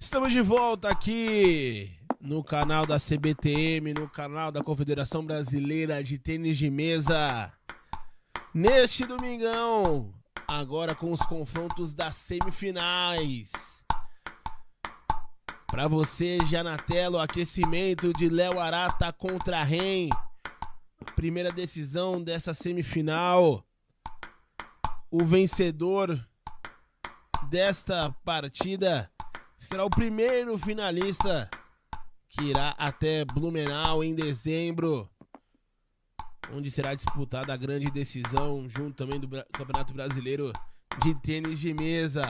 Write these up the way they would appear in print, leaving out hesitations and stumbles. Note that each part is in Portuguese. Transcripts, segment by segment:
Estamos de volta aqui no canal da CBTM, no canal da Confederação Brasileira de Tênis de Mesa. Neste domingão, agora com os confrontos das semifinais. Para você já na tela o aquecimento de Léo Arata contra Ren. Primeira decisão dessa semifinal. O vencedor desta partida será o primeiro finalista que irá até Blumenau em dezembro, onde será disputada a grande decisão junto também do Campeonato Brasileiro de Tênis de Mesa.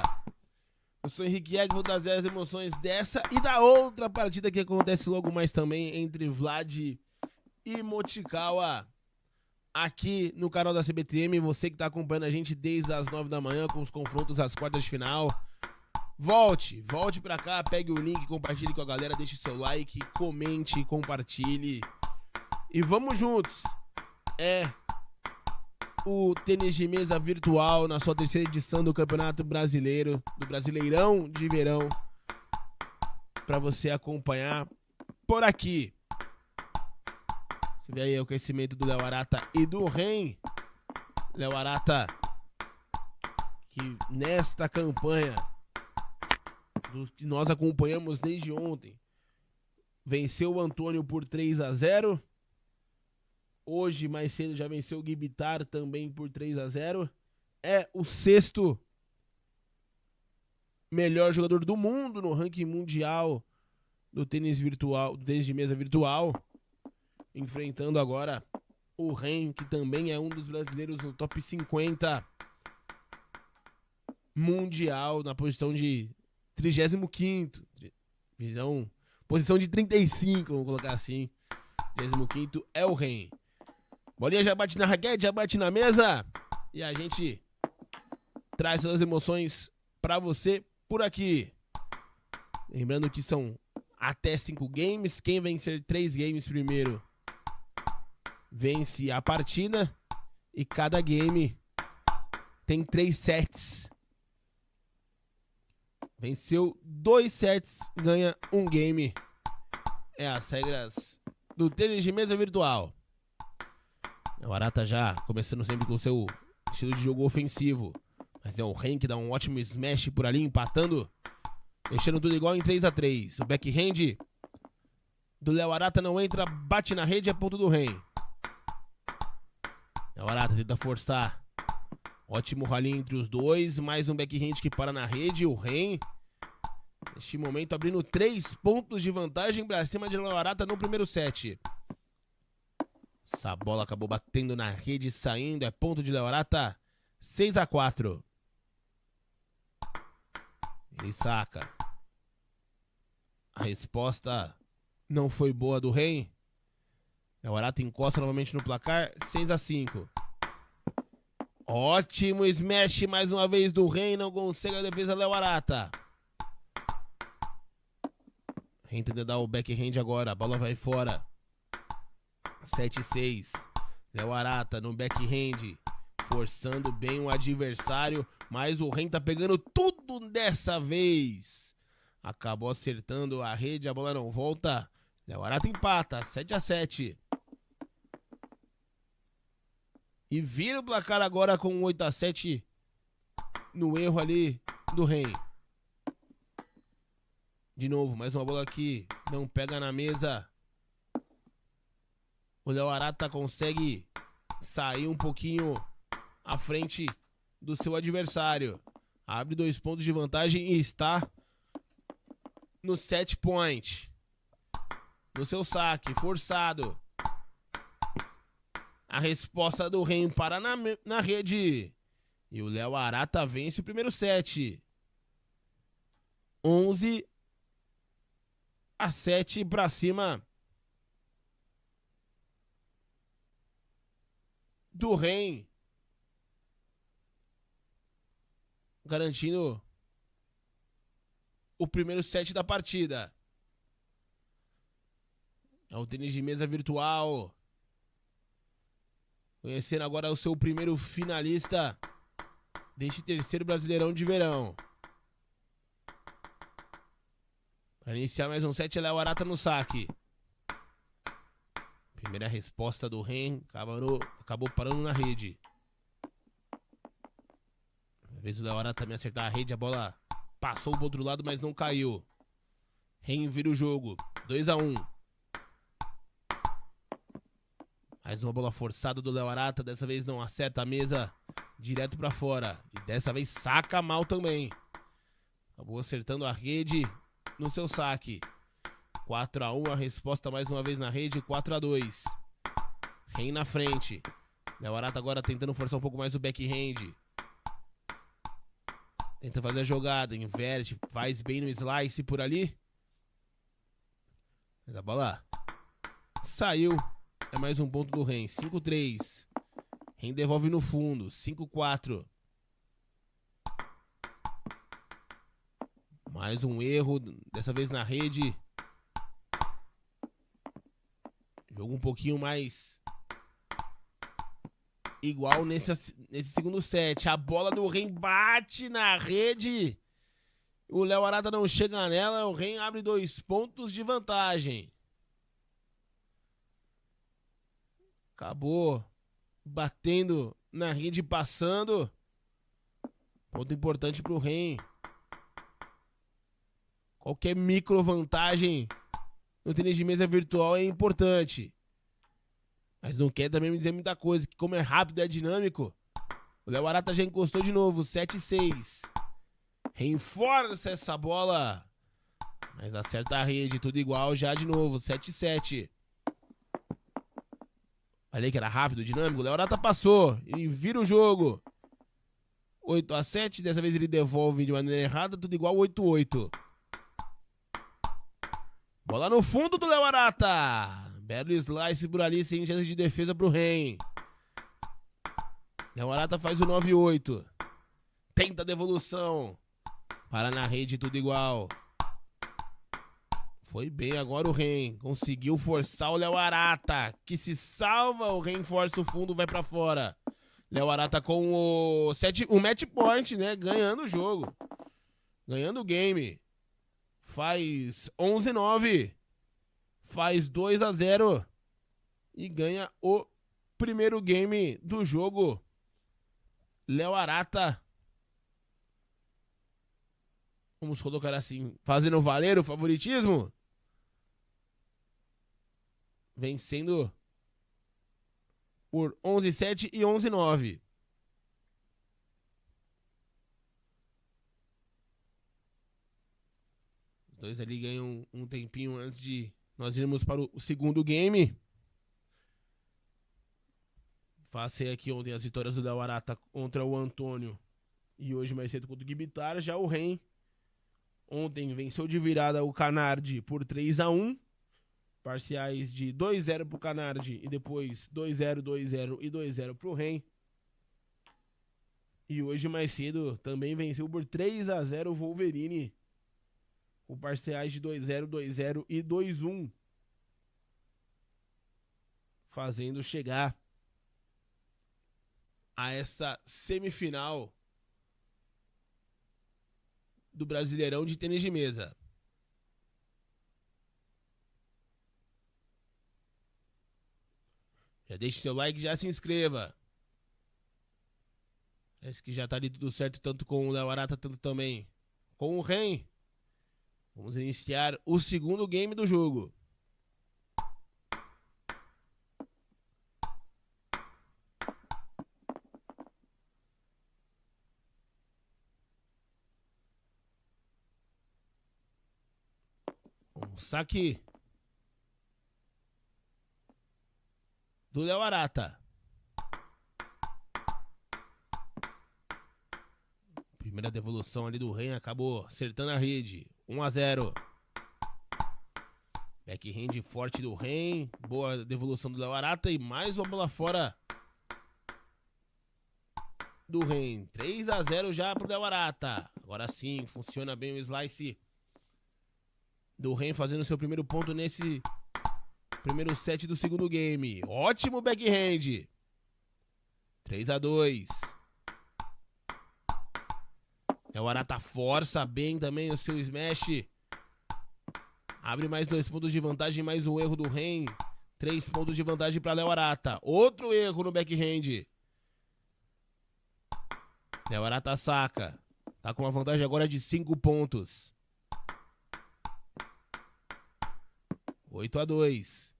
Eu sou Henrique Egg, vou trazer as emoções dessa e da outra partida que acontece logo mais também entre Vlad e Mochikawa, aqui no canal da CBTM. Você que está acompanhando a gente desde as 9 da manhã com os confrontos às quartas de final. Volte pra cá, pegue o link, compartilhe com a galera, deixe seu like, comente, compartilhe. E vamos juntos. É o Tênis de Mesa virtual na sua terceira edição do Campeonato Brasileiro, do Brasileirão de Verão, para você acompanhar por aqui. Você vê aí o crescimento do Léo Arata e do Ren. Léo Arata, que nesta campanha que nós acompanhamos desde ontem, venceu o Antônio por 3-0. Hoje, mais cedo, já venceu o Gibitar também por 3-0. É o sexto melhor jogador do mundo no ranking mundial do tênis virtual, do tênis de mesa virtual, enfrentando agora o Ren, que também é um dos brasileiros no top 50 mundial, na posição de 35º, posição de 35, vamos colocar assim. 35º é o Ren. Bolinha já bate na raquete, já bate na mesa, e a gente traz todas as emoções pra você por aqui. Lembrando que são até 5 games. Quem vencer 3 games primeiro vence a partida, e cada game tem 3 sets. Venceu 2 sets, ganha 1 game. É as regras do tênis de mesa virtual. O Arata já começando sempre com o seu estilo de jogo ofensivo, mas é o Ren que dá um ótimo smash por ali, empatando, deixando tudo igual em 3-3. O backhand do Léo Arata não entra, bate na rede, é ponto do Ren. Léo Arata tenta forçar. Ótimo rally entre os dois, mais um backhand que para na rede. O Ren, neste momento, abrindo 3 pontos de vantagem para cima de Léo Arata no primeiro set. Essa bola acabou batendo na rede, saindo, é ponto de Léo Arata, 6-4. Ele saca. A resposta não foi boa do Ren. Léo Arata encosta novamente no placar, 6-5. Ótimo smash mais uma vez do Ren, não consegue a defesa Léo Arata. Ren tenta dar o backhand agora, a bola vai fora. 7-6. Léo Arata no backhand, forçando bem o adversário, mas o Ren tá pegando tudo dessa vez. Acabou acertando a rede, a bola não volta. Léo Arata empata, 7-7. E vira o placar agora com 8-7 no erro ali do Ren. De novo, mais uma bola aqui, não pega na mesa. O Léo Arata consegue sair um pouquinho à frente do seu adversário. Abre 2 pontos de vantagem e está no set point. No seu saque, forçado. A resposta do Ren para na rede. E o Léo Arata vence o primeiro set. 11-7 para cima do Ren, garantindo o primeiro set da partida. É o tênis de mesa virtual, conhecendo agora o seu primeiro finalista deste terceiro Brasileirão de Verão. Para iniciar mais um set, Léo Arata no saque. Primeira resposta do Ren, acabou parando na rede. Às vezes o Léo Arata também acertar a rede, a bola passou pro outro lado, mas não caiu. Ren vira o jogo, 2-1. Mais uma bola forçada do Léo Arata, dessa vez não acerta a mesa, direto pra fora. E dessa vez saca mal também. Acabou acertando a rede no seu saque. 4-1, a resposta mais uma vez na rede, 4-2. Ren na frente. Léo Arata agora tentando forçar um pouco mais o backhand. Tenta fazer a jogada, inverte, faz bem no slice por ali. Mas a bola saiu. É mais um ponto do Ren, 5-3. Ren devolve no fundo, 5-4. Mais um erro, dessa vez na rede. Jogo um pouquinho mais igual nesse segundo set. A bola do Ren bate na rede. O Léo Arata não chega nela. O Ren abre 2 pontos de vantagem. Acabou batendo na rede, passando. Ponto importante pro Ren. Qualquer micro vantagem no tênis de mesa virtual é importante. Mas não quer também me dizer muita coisa, que como é rápido e é dinâmico. O Léo Arata já encostou de novo, 7-6. Reforça essa bola. Mas acerta a rede, tudo igual já de novo, 7-7. Falei que era rápido, dinâmico. O Léo Arata passou e vira o jogo. 8-7, dessa vez ele devolve de maneira errada, tudo igual, 8-8. Bola no fundo do Léo Arata. Belo slice por ali, sem chance de defesa pro Ren. Léo Arata faz o 9-8. Tenta a devolução. Para na rede, tudo igual. Foi bem agora o Ren. Conseguiu forçar o Léo Arata, que se salva. O Ren força o fundo, vai pra fora. Léo Arata com o match point, né? Ganhando o jogo. Ganhando o game. Faz 11-9. Faz 2-0. E ganha o primeiro game do jogo. Léo Arata. Vamos colocar assim, fazendo valer o favoritismo. Vencendo por 11-7 e 11-9. Os dois ali ganham um tempinho antes de nós irmos para o segundo game. Passei aqui ontem as vitórias do Léo Arata contra o Antônio. E hoje mais cedo contra o Guibitar. Já o Ren ontem venceu de virada o Canardi por 3-1. Parciais de 2-0 pro Canardi e depois 2-0, 2-0 e 2-0 pro Ren. E hoje mais cedo também venceu por 3-0 o Wolverine. Com parciais de 2-0, 2-0 e 2-1. Fazendo chegar a essa semifinal do Brasileirão de tênis de mesa. Já deixe seu like, já se inscreva. Parece que já tá ali tudo certo, tanto com o Léo Arata, tanto também com o Ren. Vamos iniciar o segundo game do jogo. Um saque do Léo Arata. Primeira devolução ali do Ren, acabou acertando a rede. 1-0. Backhand forte do Ren. Boa devolução do Léo Arata. E mais uma bola fora do Ren. 3-0 já pro Léo Arata. Agora sim, funciona bem o slice do Ren, fazendo seu primeiro ponto nesse primeiro set do segundo game. Ótimo backhand. 3-2. Léo Arata força bem também o seu smash. Abre mais 2 pontos de vantagem, mais um erro do Ren. 3 pontos de vantagem para Léo Arata. Outro erro no backhand. Léo Arata saca. Tá com uma vantagem agora de 5 pontos. 8-2.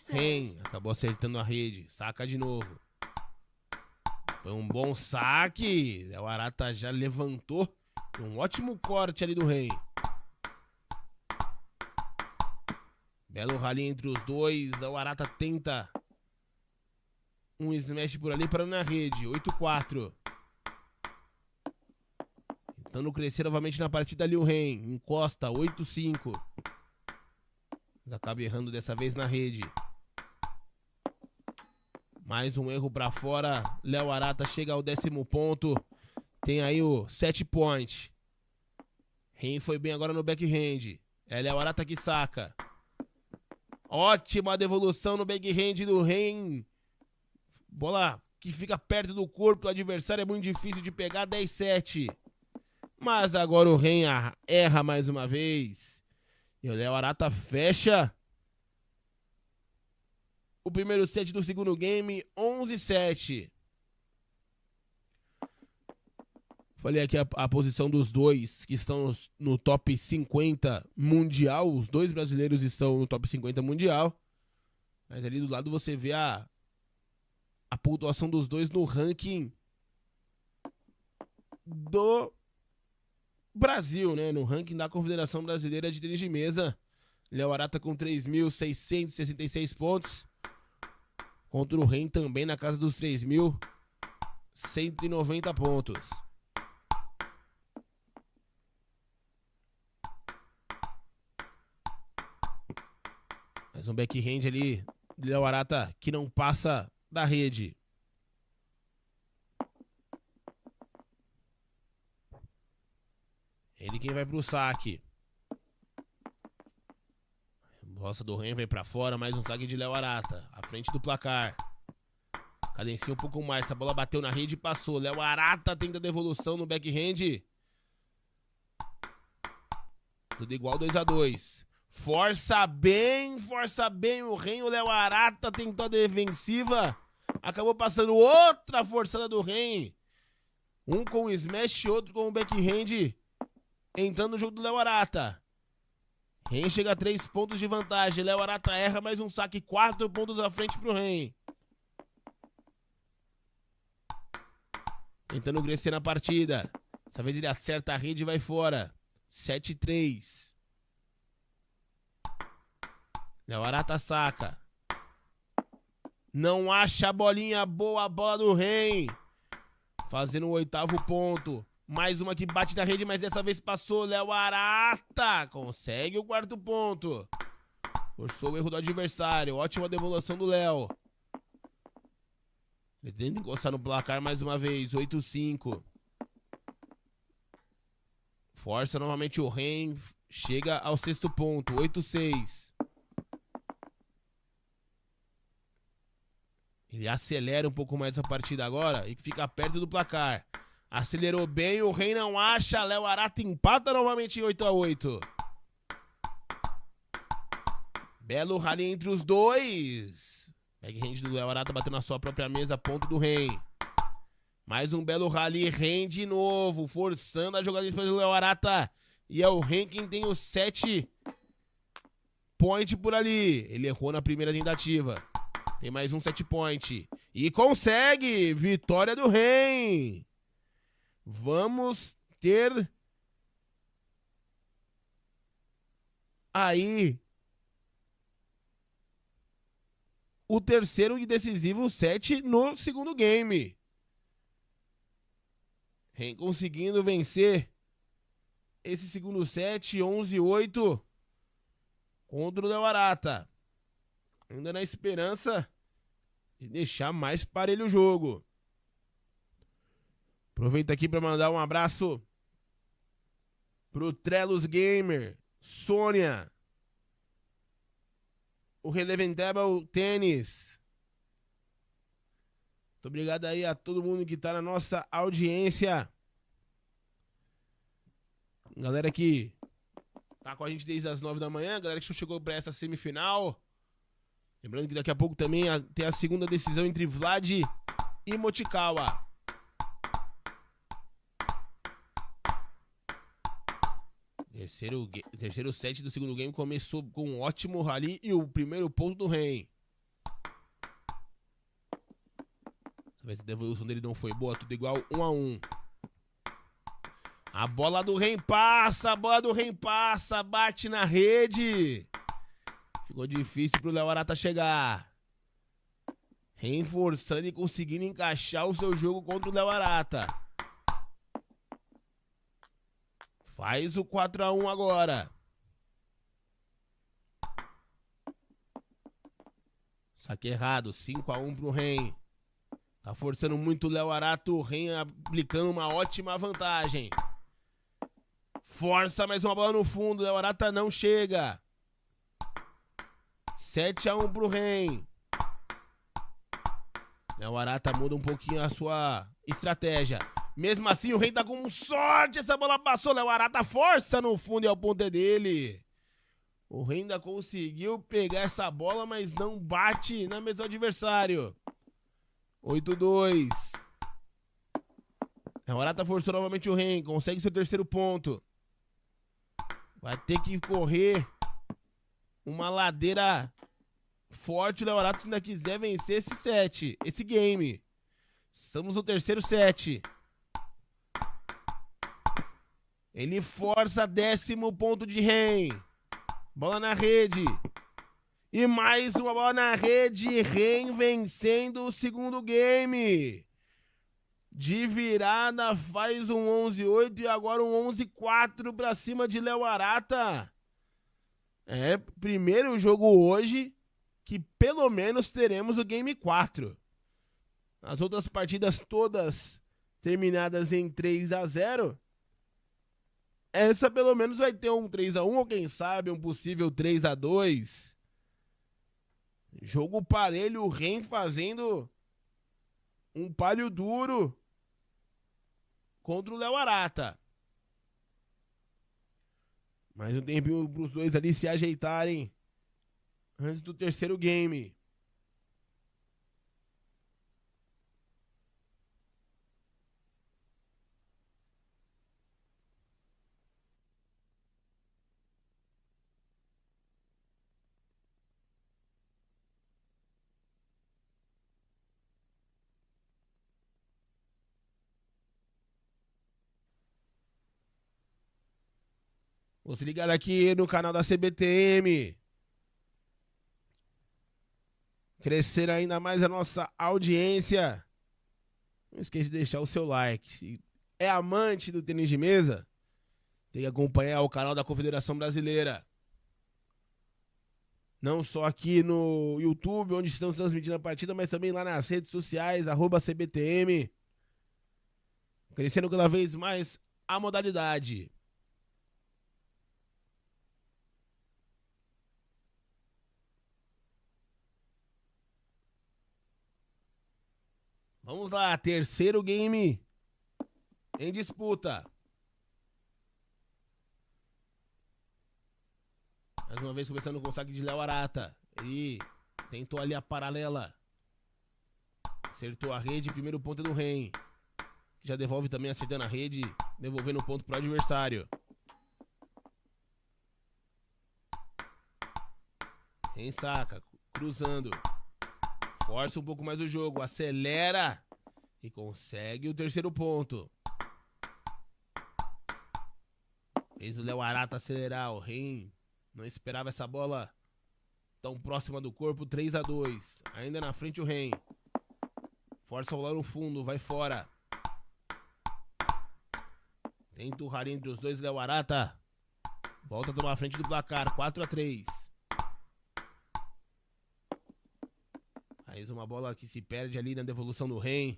Ren acabou acertando a rede. Saca de novo. Foi um bom saque. Léo Arata já levantou. Um ótimo corte ali do Ren. Belo rally entre os dois. Léo Arata tenta um smash por ali para na rede. 8-4. Tentando crescer novamente na partida ali o Ren. Encosta. 8-5. Mas acaba errando dessa vez na rede. Mais um erro para fora. Léo Arata chega ao 10º ponto. Tem aí o 7 point. Ren foi bem agora no backhand. É Léo Arata que saca. Ótima devolução no backhand do Ren. Bola que fica perto do corpo do adversário. É muito difícil de pegar. 10-7. Mas agora o Ren erra mais uma vez. E o Léo Arata fecha o primeiro set do segundo game. 11-7. Falei aqui a posição dos dois que estão no top 50 mundial. Os dois brasileiros estão no top 50 mundial. Mas ali do lado você vê a pontuação dos dois no ranking do Brasil, né? No ranking da Confederação Brasileira de Tênis de Mesa. Léo Arata com 3.666 pontos. Contra o Ren também na casa dos 3.190 pontos. Mais um backhand ali de Léo Arata que não passa da rede. Ele quem vai pro saque. Bossa do Ren vem pra fora, mais um saque de Léo Arata. À frente do placar. Cadencia um pouco mais, essa bola bateu na rede e passou. Léo Arata tenta a devolução no backhand. Tudo igual, 2-2. Força bem o Ren. O Léo Arata tentou a defensiva. Acabou passando outra forçada do Ren. Um com o smash, outro com o backhand. Entrando no jogo do Léo Arata. Ren chega a 3 pontos de vantagem. Léo Arata erra mais um saque. 4 pontos à frente pro Ren. Tentando crescer na partida. Dessa vez ele acerta a rede e vai fora. 7-3. Léo Arata saca. Não acha a bolinha boa, a bola do Ren. Fazendo o 8º ponto. Mais uma que bate na rede, mas dessa vez passou. Léo Arata consegue o 4º ponto. Forçou o erro do adversário. Ótima devolução do Léo. Ele tenta encostar no placar mais uma vez. 8-5. Força novamente o Ren. Chega ao 6º ponto. 8-6. Ele acelera um pouco mais a partida agora e fica perto do placar. Acelerou bem, o Ren não acha. Léo Arata empata novamente em 8-8. Belo rally entre os dois. Backhand do Léo Arata bateu na sua própria mesa, ponto do Ren. Mais um belo rally, Ren de novo, forçando a jogada depois do Léo Arata. E é o Ren quem tem o 7 point por ali. Ele errou na primeira tentativa. Tem mais um 7 point. E consegue! Vitória do Ren! Vamos ter aí o terceiro e decisivo set no segundo game. Ren conseguindo vencer esse segundo set, 11-8 contra o Léo Arata. Ainda na esperança de deixar mais parelho o jogo. Aproveito aqui para mandar um abraço pro Trelos Gamer, Sônia, o Relevantable Tênis. Muito obrigado aí a todo mundo que tá na nossa audiência. Galera que tá com a gente desde as 9 da manhã, galera que chegou pra essa semifinal. Lembrando que daqui a pouco também tem a segunda decisão entre Vlad e Mochikawa. Terceiro set do segundo game começou com um ótimo rally e o primeiro ponto do Ren. Talvez a devolução dele não foi boa, tudo igual 1-1. A bola do Ren passa, bate na rede. Ficou difícil pro Léo Arata chegar. Ren forçando e conseguindo encaixar o seu jogo contra o Léo Arata. Faz o 4-1 agora. Saque errado, 5-1 pro Ren. Tá forçando muito o Léo Arata, o Ren aplicando uma ótima vantagem. Força mais uma bola no fundo, o Léo Arata não chega. 7-1 pro Ren. Léo Arata muda um pouquinho a sua estratégia. Mesmo assim, o Ren tá com sorte. Essa bola passou. Léo Arata força no fundo e é o ponto dele. O Ren ainda conseguiu pegar essa bola, mas não bate na mesa do adversário. 8-2. Léo Arata forçou novamente o Ren. Consegue seu terceiro ponto. Vai ter que correr uma ladeira forte o Léo Arata se ainda quiser vencer esse set, esse game. Estamos no terceiro set. Ele força 10º ponto de Ren. Bola na rede. E mais uma bola na rede. Ren vencendo o segundo game. De virada faz um 11-8 e agora um 11-4 pra cima de Léo Arata. É, primeiro jogo hoje que pelo menos teremos o game 4. As outras partidas todas terminadas em 3-0. Essa pelo menos vai ter um 3-1 ou quem sabe um possível 3-2. Jogo parelho, o Ren fazendo um palho duro contra o Léo Arata. Mais um tempinho pros dois ali se ajeitarem antes do terceiro game. Vou se ligar aqui no canal da CBTM. Crescer ainda mais a nossa audiência. Não esqueça de deixar o seu like. Se é amante do tênis de mesa, tem que acompanhar o canal da Confederação Brasileira. Não só aqui no YouTube, onde estamos transmitindo a partida, mas também lá nas redes sociais, @CBTM. Crescendo cada vez mais a modalidade. Vamos lá, terceiro game em disputa. Mais uma vez começando com o saque de Léo Arata. Ele tentou ali a paralela. Acertou a rede, primeiro ponto é do Ren. Já devolve também acertando a rede, devolvendo o ponto pro adversário. Ren saca, cruzando. Força um pouco mais o jogo, acelera e consegue o terceiro ponto. Fez o Léo Arata acelerar, o Ren não esperava essa bola tão próxima do corpo, 3-2. Ainda na frente o Ren. Força a bola no fundo, vai fora. Tenta o rally entre os dois, Léo Arata. Volta a tomar a frente do placar, 4-3. Mais uma bola que se perde ali na devolução do Ren.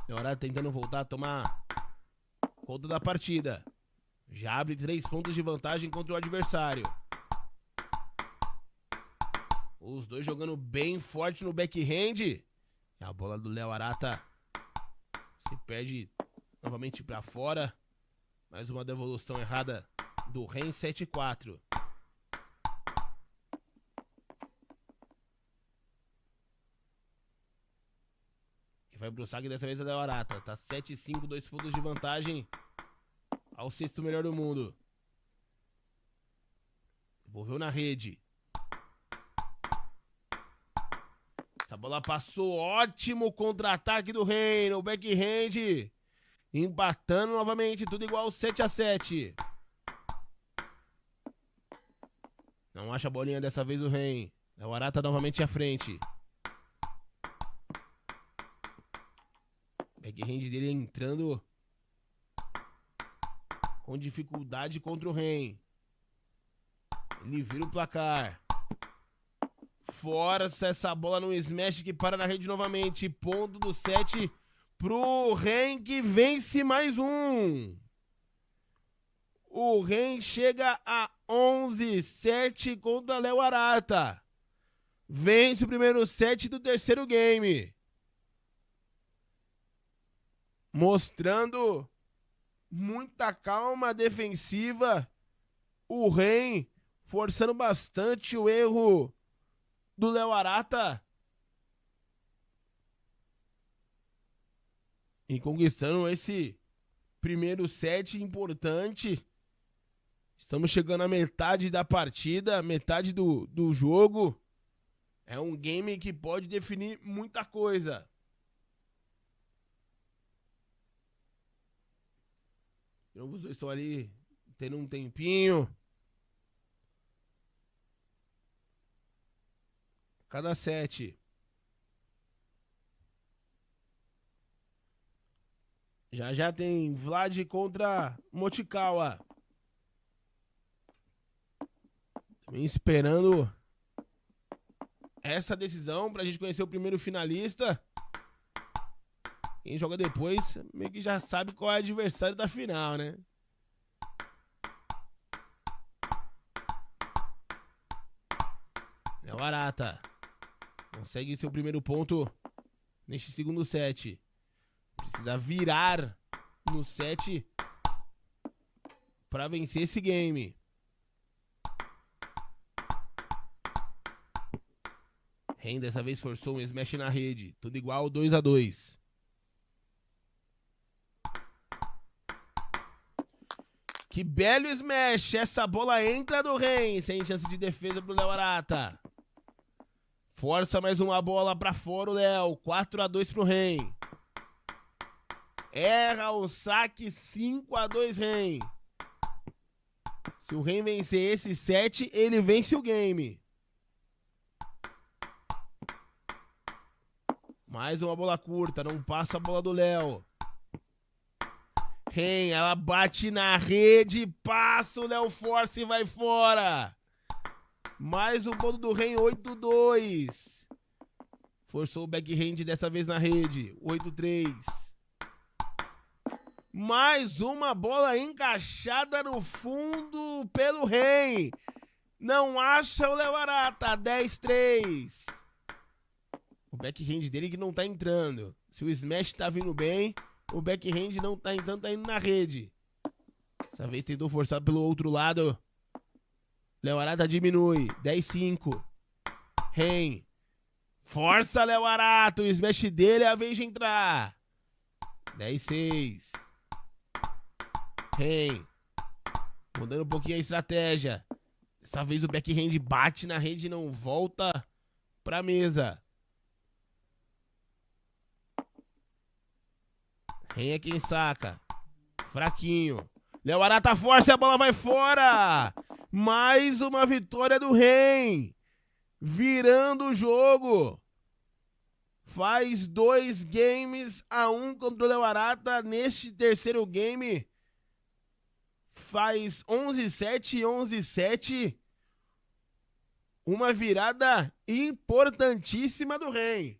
Léo Arata tentando voltar a tomar conta da partida. Já abre 3 pontos de vantagem contra o adversário. Os dois jogando bem forte no backhand. E a bola do Léo Arata se perde novamente para fora. Mais uma devolução errada Do Ren 7-4. E vai pro saque dessa vez é o Léo Arata. Tá 7-5, 2 pontos de vantagem ao sexto melhor do mundo. Envolveu na rede. Essa bola passou. Ótimo contra-ataque do Ren. O backhand. Empatando novamente. Tudo igual 7-7. Não acha a bolinha dessa vez o Ren. O Arata novamente à frente. Backhand dele entrando com dificuldade contra o Ren. Ele vira o placar. Força essa bola no smash que para na rede novamente. Ponto do 7 pro Ren, que vence mais um. O Ren chega a 11-7 contra Léo Arata. Vence o primeiro set do terceiro game. Mostrando muita calma defensiva. O Ren forçando bastante o erro do Léo Arata. E conquistando esse primeiro set importante. Estamos chegando à metade da partida, metade do jogo. É um game que pode definir muita coisa. Os dois estão ali tendo um tempinho. Cada set. Já tem Vlad contra Mochikawa. Também esperando essa decisão pra gente conhecer o primeiro finalista. Quem joga depois meio que já sabe qual é o adversário da final, né? Léo Arata consegue seu primeiro ponto neste segundo set. Precisa virar no set para vencer esse game. Ren dessa vez forçou um smash na rede. Tudo igual, 2-2. Que belo smash. Essa bola entra do Ren. Sem chance de defesa pro Léo Arata. Força mais uma bola pra fora o Léo. 4-2 pro Ren. Erra o saque. 5-2 Ren. Se o Ren vencer esse set, ele vence o game. Mais uma bola curta. Não passa a bola do Léo. Ren, ela bate na rede. Passa o Léo, força e vai fora. Mais um ponto do Ren, 8-2. Forçou o backhand dessa vez na rede. 8-3. Mais uma bola encaixada no fundo pelo Ren. Não acha o Léo Arata. 10-3. O backhand dele que não tá entrando. Se o smash tá vindo bem, o backhand não tá entrando, tá indo na rede. Dessa vez tentou forçar pelo outro lado. Léo Arata diminui. 10-5. Ren. Força, Léo Arata. O smash dele é a vez de entrar. 10-6. Ren. Mudando um pouquinho a estratégia. Dessa vez o backhand bate na rede e não volta pra mesa. Ren é quem saca. Fraquinho. Léo Arata força, a bola vai fora. Mais uma vitória do Ren. Virando o jogo. Faz 2-1 contra o Léo Arata. Neste terceiro game. Faz 11-7, 11-7. Uma virada importantíssima do Ren.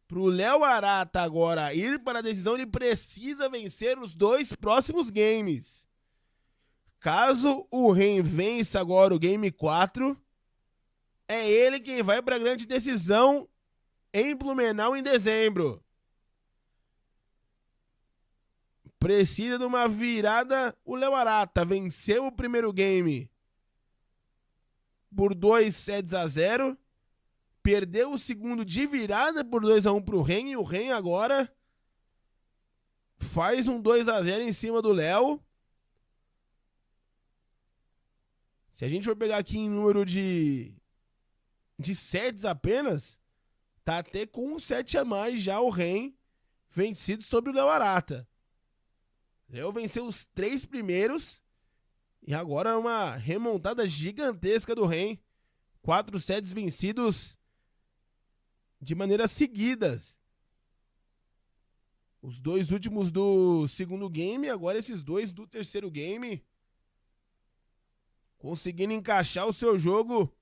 Pro Léo Arata agora ir para a decisão, ele precisa vencer os 2 próximos games. Caso o Ren vença agora o game 4, é ele quem vai para a grande decisão em Blumenau em dezembro. Precisa de uma virada. O Léo Arata venceu o primeiro game por 2-0. Perdeu o segundo de virada por 2-1 pro Ren. E o Ren agora faz um 2-0 em cima do Léo. Se a gente for pegar aqui em número de sets apenas, tá até com um set a mais já o Ren vencido sobre o Léo Arata. Léo venceu os 3 primeiros e agora é uma remontada gigantesca do Ren. 4 sets vencidos de maneiras seguidas. Os 2 últimos do segundo game, agora esses 2 do terceiro game. Conseguindo encaixar o seu jogo.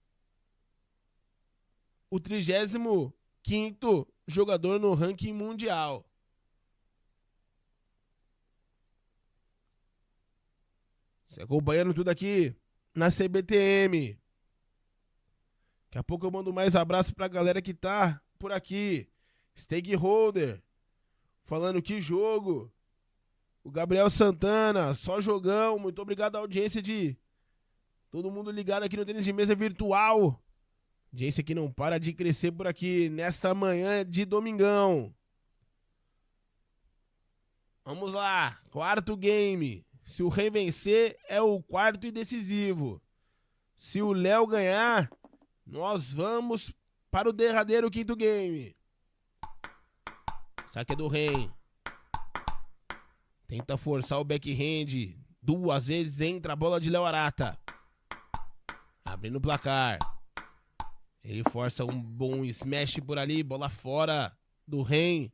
O 35º jogador no ranking mundial. Você acompanhando tudo aqui na CBTM. Daqui a pouco eu mando mais abraço pra galera que tá por aqui. Stakeholder. Falando que jogo. O Gabriel Santana. Só jogão. Muito obrigado à audiência de todo mundo ligado aqui no Tênis de Mesa Virtual. Audiência que não para de crescer por aqui nessa manhã de domingão. Vamos lá. 4º game. Se o Ren vencer, é o 4º e decisivo. Se o Léo ganhar, nós vamos para o derradeiro 5º game. Saque é do Ren. Tenta forçar o backhand. 2 vezes entra a bola de Léo Arata. Abrindo o placar. Ele força um bom smash por ali. Bola fora do Ren.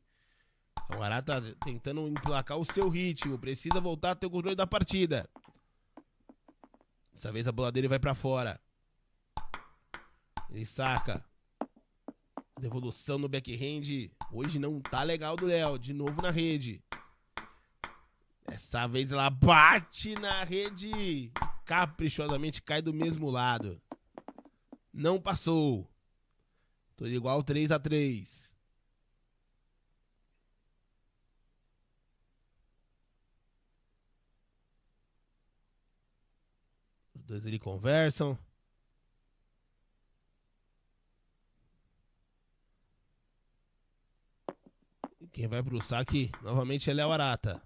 O Arata tentando emplacar o seu ritmo. Precisa voltar a ter o controle da partida. Dessa vez a bola dele vai pra fora. Ele saca. Devolução no backhand. Hoje não tá legal do Léo. De novo na rede. Dessa vez ela bate na rede. Caprichosamente cai do mesmo lado. Não passou. Tudo igual 3-3. Os dois ali conversam. E quem vai pro saque novamente é Léo Arata.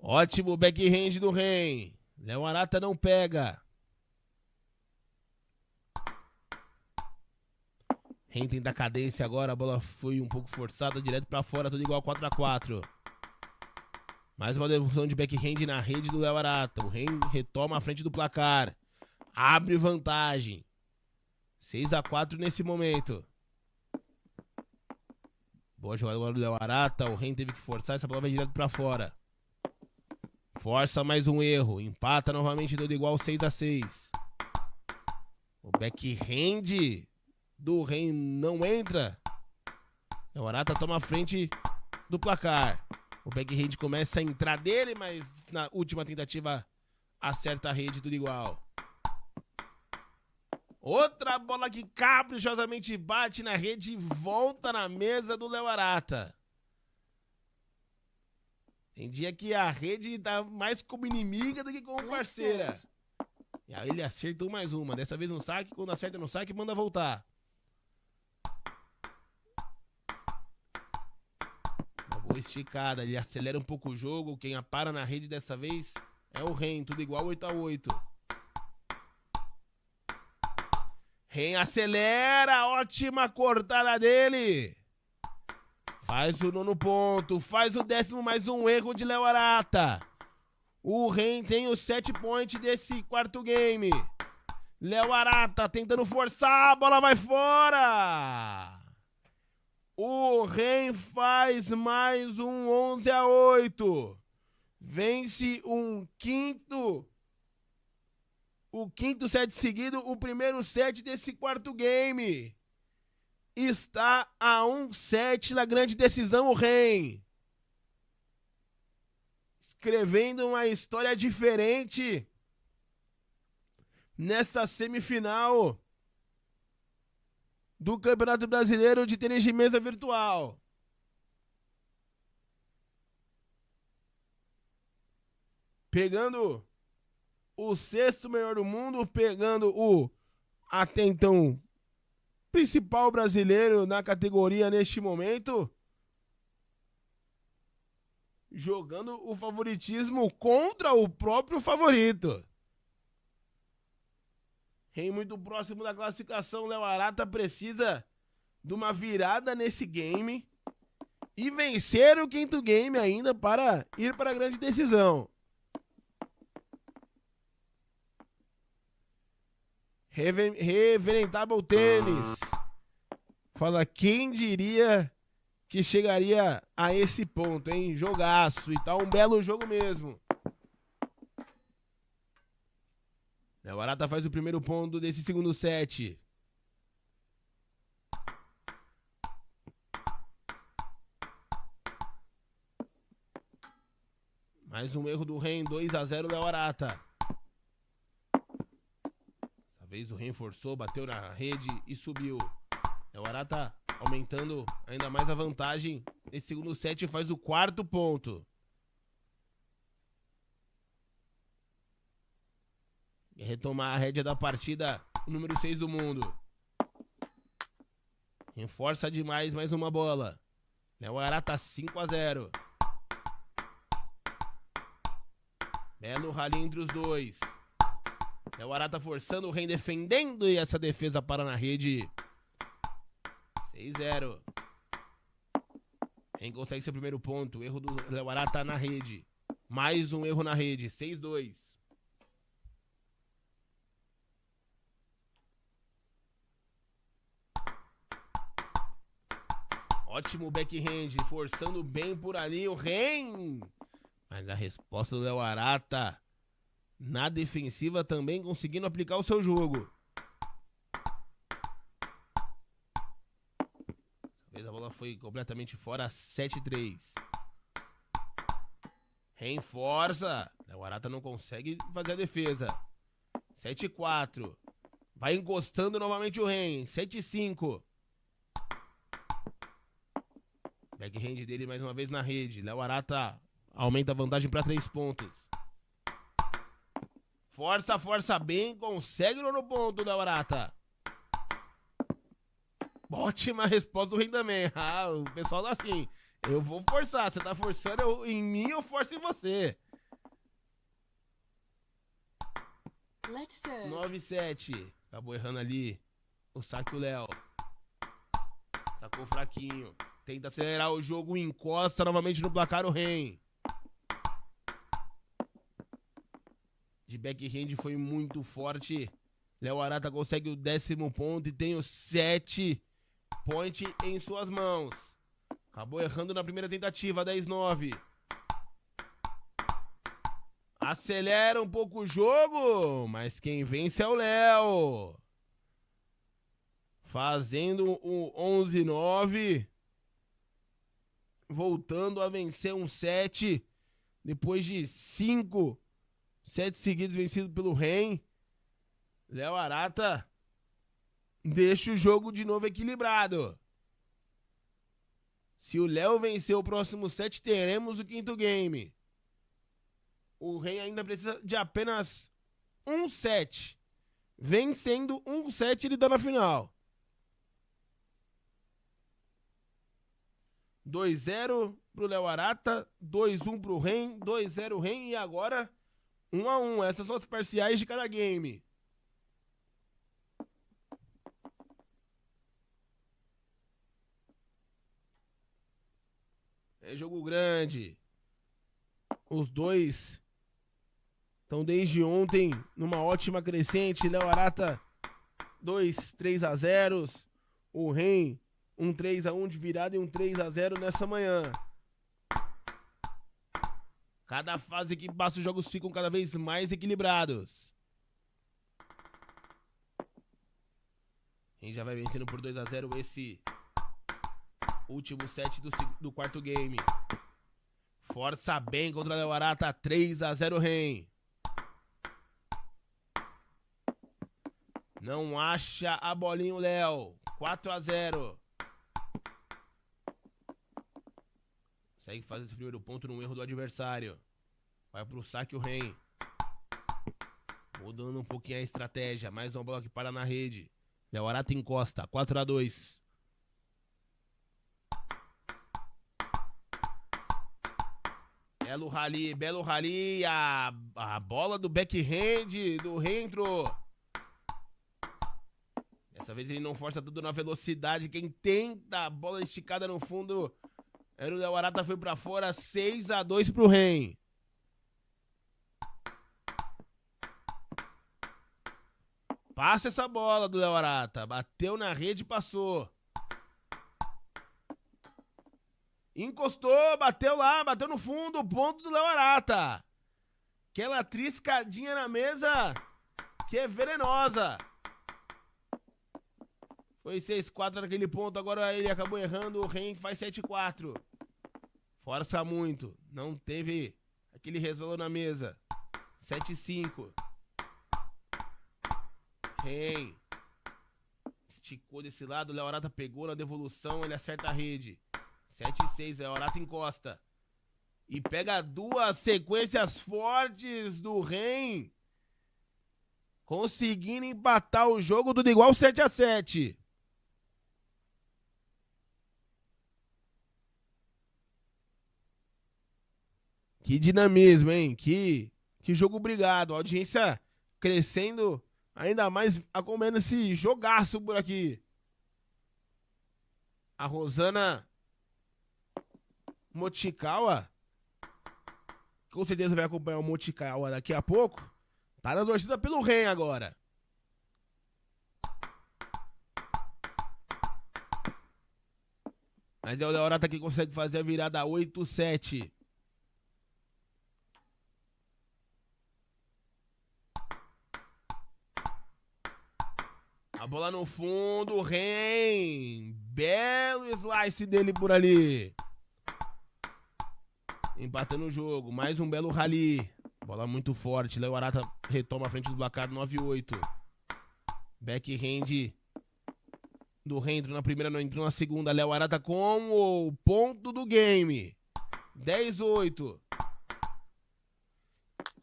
Ótimo backhand do Ren. Léo Arata não pega. Ren tenta a cadência agora. A bola foi um pouco forçada. Direto pra fora. Tudo igual 4-4. Mais uma devolução de backhand na rede do Léo Arata. O Ren retoma a frente do placar. Abre vantagem. 6-4 nesse momento. Boa jogada agora do Léo Arata. O Ren teve que forçar. Essa bola vai direto pra fora. Força mais um erro. Empata novamente tudo igual 6-6. O backhand do Ren não entra. O Arata toma a frente do placar. O backhand começa a entrar dele, mas na última tentativa acerta a rede, tudo igual. Outra bola que caprichosamente bate na rede e volta na mesa do Léo Arata. Tem dia que a rede tá mais como inimiga do que como parceira. E aí ele acertou mais uma. Dessa vez no saque. Quando acerta no saque, manda voltar. Uma boa esticada. Ele acelera um pouco o jogo. Quem para na rede dessa vez é o Ren. Tudo igual 8-8. Ren acelera. Ótima cortada dele. Faz o 9º ponto, faz o 10º, mais um erro de Léo Arata. O Ren tem o 7 point desse 4º game. Léo Arata tentando forçar, a bola vai fora. O Ren faz mais um 11-8. Vence o quinto set seguido, o primeiro set desse 4º game. Está a 1-7 na grande decisão o Ren. Escrevendo uma história diferente nessa semifinal do Campeonato Brasileiro de Tênis de Mesa Virtual. Pegando o sexto melhor do mundo, pegando o até então principal brasileiro na categoria neste momento, jogando o favoritismo contra o próprio favorito. Rei muito próximo da classificação, Léo Arata precisa de uma virada nesse game e vencer o quinto game ainda para ir para a grande decisão. Reverentable Tênis fala, quem diria que chegaria a esse ponto, hein? Jogaço, e tá um belo jogo mesmo. Léo Arata faz o primeiro ponto desse segundo set. Mais um erro do Ren, 2-0 Léo Arata. Dessa vez o Ren forçou, bateu na rede e subiu. Léo Arata aumentando ainda mais a vantagem nesse segundo set, faz o quarto ponto. E retomar a rédea da partida, o número 6 do mundo. Reforça demais mais uma bola. Léo Arata 5-0. Belo rally entre os dois. Léo Arata forçando, o Ren defendendo e essa defesa para na rede. 6-0. Ren consegue seu primeiro ponto. Erro do Léo Arata na rede. Mais um erro na rede. 6-2. Ótimo backhand. Forçando bem por ali o Ren. Mas a resposta do Léo Arata na defensiva também conseguindo aplicar o seu jogo. A bola foi completamente fora, 7-3. Ren força. O Arata não consegue fazer a defesa. 7-4. Vai encostando novamente o Ren. 7-5. Backhand dele mais uma vez na rede. Léo Arata aumenta a vantagem para 3 pontos. Força, força bem. Consegue no ponto, Léo Arata. Ótima resposta do Ren também. Ah, o pessoal tá assim, eu vou forçar, você tá forçando em mim, eu forço em você. 9-7. Acabou errando ali o saque o Léo. Sacou fraquinho. Tenta acelerar o jogo, encosta novamente no placar o Ren. De backhand foi muito forte. Léo Arata consegue o 10º ponto e tem o 7 point em suas mãos. Acabou errando na primeira tentativa, 10-9. Acelera um pouco o jogo, mas quem vence é o Léo. Fazendo o 11-9. Voltando a vencer um set. Depois de 5 sets seguidos vencidos pelo Ren. Léo Arata deixa o jogo de novo equilibrado. Se o Léo vencer o próximo set, teremos o quinto game. O Ren ainda precisa de apenas um set. Vencendo um set, ele dá na final. 2-0 pro Léo Arata, 2-1 pro Ren, 2-0 Ren e agora 1-1. Essas são as parciais de cada game. É jogo grande. Os dois estão desde ontem numa ótima crescente. Léo Arata 2 3-0. O Ren um 3-1 de virada e um 3-0 nessa manhã. Cada fase que passa os jogos ficam cada vez mais equilibrados. Ren já vai vencendo por 2-0 esse último set do quarto game. Força bem contra o Léo Arata. 3-0 Ren. Não acha a bolinha o Léo. 4-0. Consegue fazer esse primeiro ponto no erro do adversário. Vai pro saque o Ren. Mudando um pouquinho a estratégia. Mais uma bola que para na rede. Léo Arata encosta. 4-2. Belo rally. A bola do backhand do Ren entrou. Dessa vez ele não força tudo na velocidade. Quem tenta a bola esticada no fundo era o Léo Arata, foi pra fora. 6-2 pro Ren. Passa essa bola do Léo Arata. Bateu na rede e passou. Encostou, bateu lá, bateu no fundo. Ponto do Léo Arata. Aquela triscadinha na mesa que é venenosa. Foi 6-4 naquele ponto, agora ele acabou errando, o Ren faz 7-4. Força muito, não teve aquele resolo na mesa. 7-5. Ren esticou desse lado, o Léo Arata pegou na devolução, ele acerta a rede. 7-6, Léo Arata encosta. E pega duas sequências fortes do Ren, conseguindo empatar o jogo, tudo igual 7-7. Que dinamismo, hein? Que jogo brigado. A audiência crescendo ainda mais, acompanhando esse jogaço por aqui. A Rosana Mochikawa, com certeza vai acompanhar o Mochikawa daqui a pouco. Tá na torcida pelo Ren agora. Mas é o Léo Arata que consegue fazer a virada 8-7. A bola no fundo, Ren. Belo slice dele por ali. Empatando o jogo, mais um belo rally. Bola muito forte, Léo Arata retoma a frente do placar 9-8. Backhand do Ren, entrou na primeira, não entrou na segunda. Léo Arata com o ponto do game. 10-8.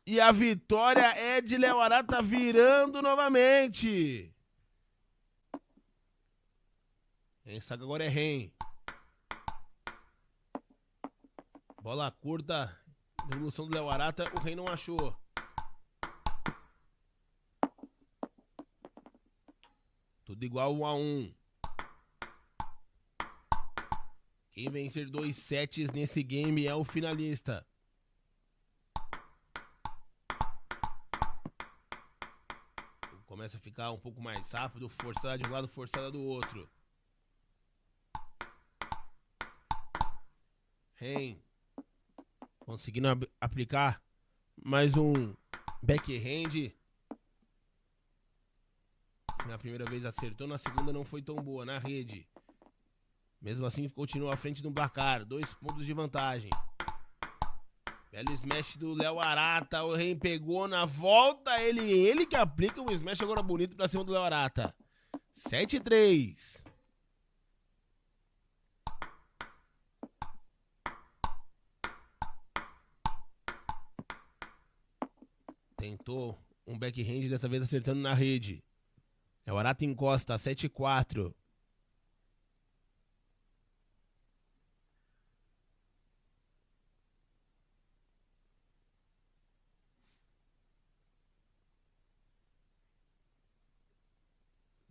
E a vitória é de Léo Arata virando novamente. Quem sabe agora é Ren. Bola curta. Devolução do Léo Arata. O Ren não achou. Tudo igual 1-1. Quem vencer 2 sets nesse game é o finalista. Começa a ficar um pouco mais rápido. Forçada de um lado, forçada do outro. Ren conseguindo aplicar mais um backhand. Na primeira vez acertou, na segunda não foi tão boa, na rede. Mesmo assim continua à frente do placar, 2 pontos de vantagem. Belo smash do Léo Arata, o Ren pegou na volta, ele que aplica um smash agora bonito pra cima do Léo Arata. 7-3. Tentou um backhand, dessa vez acertando na rede. Léo Arata encosta, 7-4.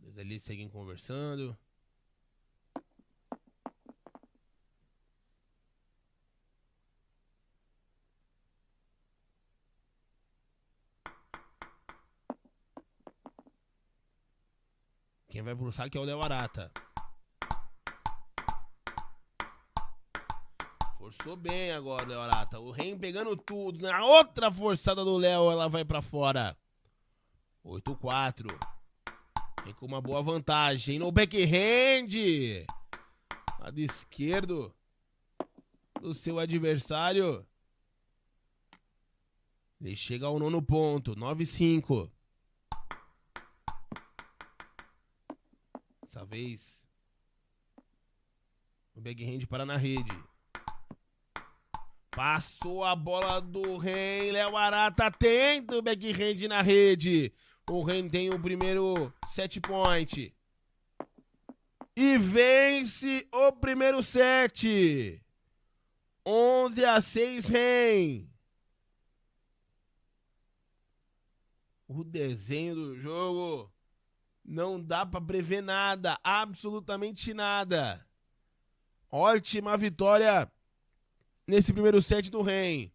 Eles ali seguem conversando. Quem vai pro saque é o Léo Arata. Forçou bem agora o Léo Arata. O Ren pegando tudo. Na outra forçada do Léo, ela vai pra fora. 8-4. Vem com uma boa vantagem no backhand. Lado esquerdo do seu adversário. Ele chega ao 9º ponto. 9-5. Dessa vez, o backhand para na rede. Passou a bola do Ren. Léo Arata tenta o backhand na rede. O Ren tem o primeiro set point. E vence o primeiro set. 11-6 Ren. O desenho do jogo não dá pra prever nada, absolutamente nada. Ótima vitória nesse primeiro set do Ren.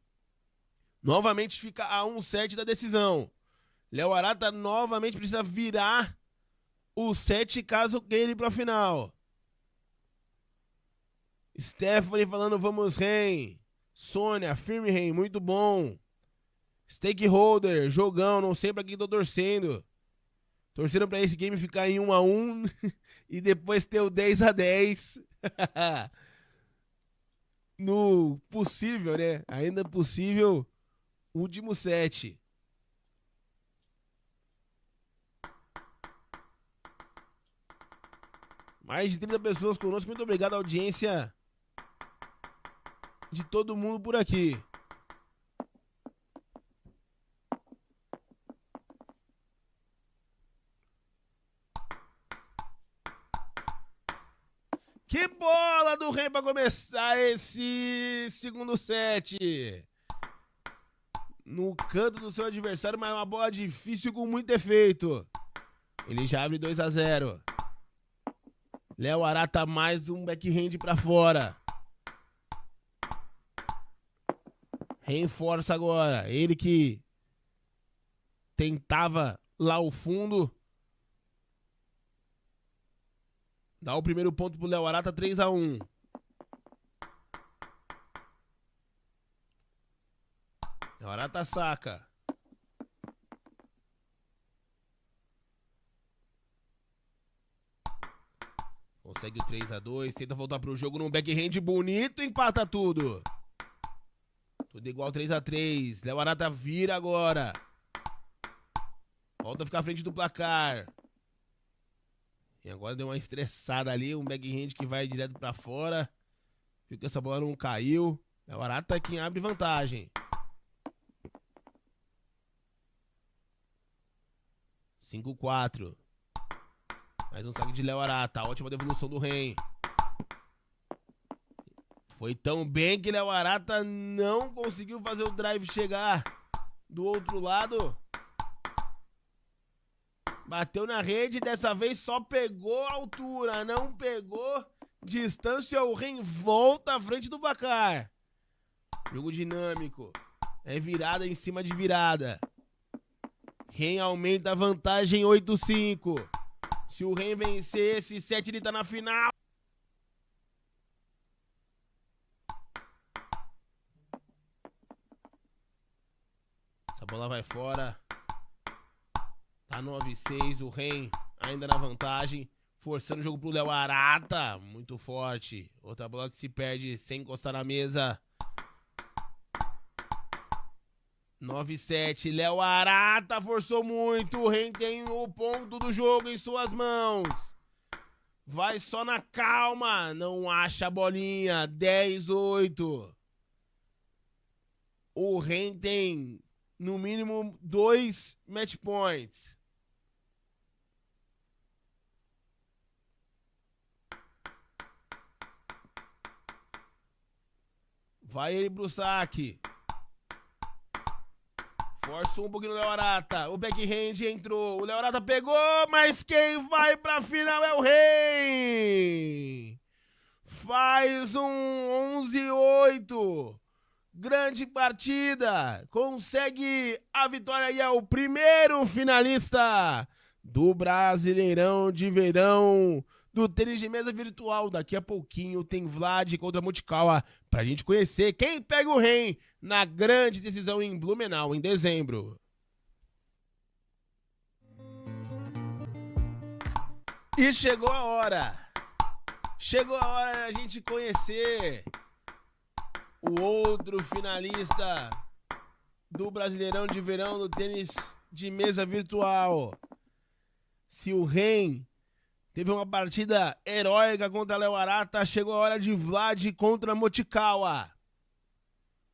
Novamente fica a 1 set da decisão. Léo Arata novamente precisa virar o set caso queira ir pra final. Stephanie falando vamos Ren. Sônia, firme Ren, muito bom. Stakeholder, jogão, não sei pra quem tô torcendo. Torcendo pra esse game ficar em 1-1 e depois ter o 10-10. No possível, né? Ainda possível, último set. Mais de 30 pessoas conosco, muito obrigado à audiência de todo mundo por aqui. Que bola do Ren para começar esse segundo set. No canto do seu adversário, mas uma bola difícil com muito efeito. Ele já abre 2-0. Léo Arata mais um backhand para fora. Ren força agora. Ele que tentava lá ao fundo. Dá o primeiro ponto pro Léo Arata, 3-1. Léo Arata saca. Consegue o 3-2, tenta voltar pro jogo num backhand bonito, empata tudo. Tudo igual 3-3. Léo Arata vira agora. Volta a ficar à frente do placar. E agora deu uma estressada ali, um backhand que vai direto pra fora. Viu que essa bola não caiu. Léo Arata é quem abre vantagem. 5-4. Mais um saque de Léo Arata. Ótima devolução do Ren. Foi tão bem que Léo Arata não conseguiu fazer o drive chegar do outro lado. Bateu na rede, dessa vez só pegou a altura, não pegou distância. O Ren volta à frente do placar. Jogo dinâmico. É virada em cima de virada. Ren aumenta a vantagem 8-5. Se o Ren vencer esse set, ele tá na final. Essa bola vai fora. Tá 9-6, o Ren ainda na vantagem, forçando o jogo pro Léo Arata, muito forte. Outra bola que se perde sem encostar na mesa. 9-7, Léo Arata forçou muito, o Ren tem o ponto do jogo em suas mãos. Vai só na calma, não acha a bolinha, 10-8. O Ren tem no mínimo 2 match points. Vai ele pro saque. Força um pouquinho o Léo Arata. O backhand entrou. O Léo Arata pegou, mas quem vai pra final é o Ren. Faz um 11-8. Grande partida. Consegue a vitória e é o primeiro finalista do Brasileirão de Verão do tênis de mesa virtual. Daqui a pouquinho tem Vlad contra Mutikawa pra gente conhecer quem pega o Ren na grande decisão em Blumenau em dezembro. E chegou a hora. Chegou a hora da gente conhecer o outro finalista do Brasileirão de Verão do tênis de mesa virtual. Se o Ren Teve uma partida heróica contra Léo Arata. Chegou a hora de Vlad contra Mochikawa.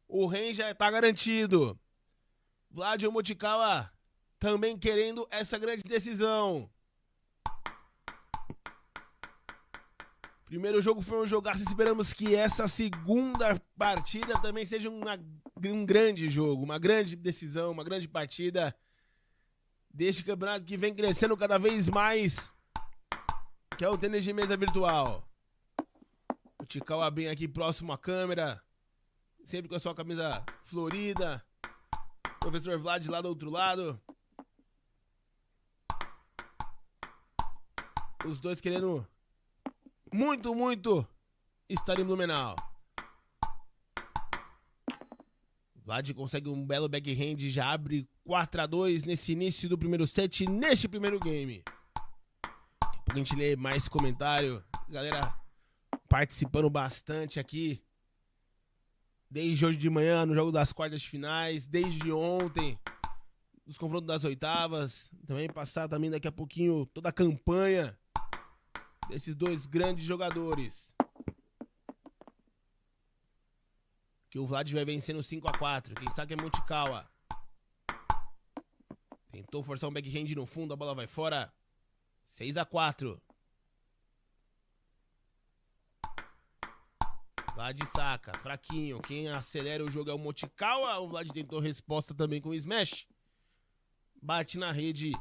O Ren já tá garantido. Vlad ou Mochikawa também querendo essa grande decisão. Primeiro jogo foi um jogaço. Esperamos que essa segunda partida também seja um grande jogo. Uma grande decisão, uma grande partida. Deste campeonato que vem crescendo cada vez mais, que é o tênis de mesa virtual. O Mochikawa bem aqui próximo à câmera, sempre com a sua camisa florida. Professor Vlad lá do outro lado. Os dois querendo muito estar em Blumenau. Vlad consegue um belo backhand, já abre 4-2 nesse início do primeiro set, neste primeiro game. Daqui a pouco a gente lê mais comentário. Galera participando bastante aqui. Desde hoje de manhã, no jogo das quartas de finais. Desde ontem, nos confrontos das oitavas. Também passar também daqui a pouquinho toda a campanha desses dois grandes jogadores. Que o Vlad vai vencendo 5-4. Quem sabe é Mochikawa. Tentou forçar um backhand no fundo, a bola vai fora. 6-4. Vlad saca, fraquinho. Quem acelera o jogo é o Mochikawa. O Vlad tentou resposta também com o smash. Bate na rede.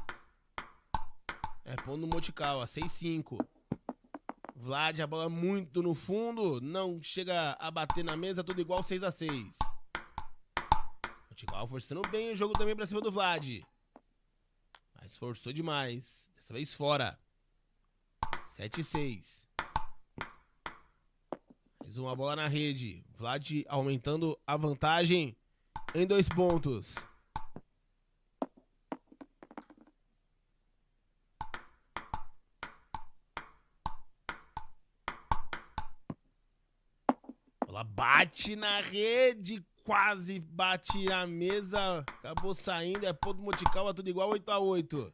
É ponto do Mochikawa, 6-5. Vlad, a bola muito no fundo. Não chega a bater na mesa, tudo igual, 6-6. Mochikawa forçando bem o jogo também pra cima do Vlad. Mas forçou demais. Dessa vez fora. 7-6. Mais uma bola na rede. Vlad aumentando a vantagem em 2 pontos. Bola bate na rede. Quase bate na mesa. Acabou saindo. É ponto do Mochikawa, tudo igual, 8-8.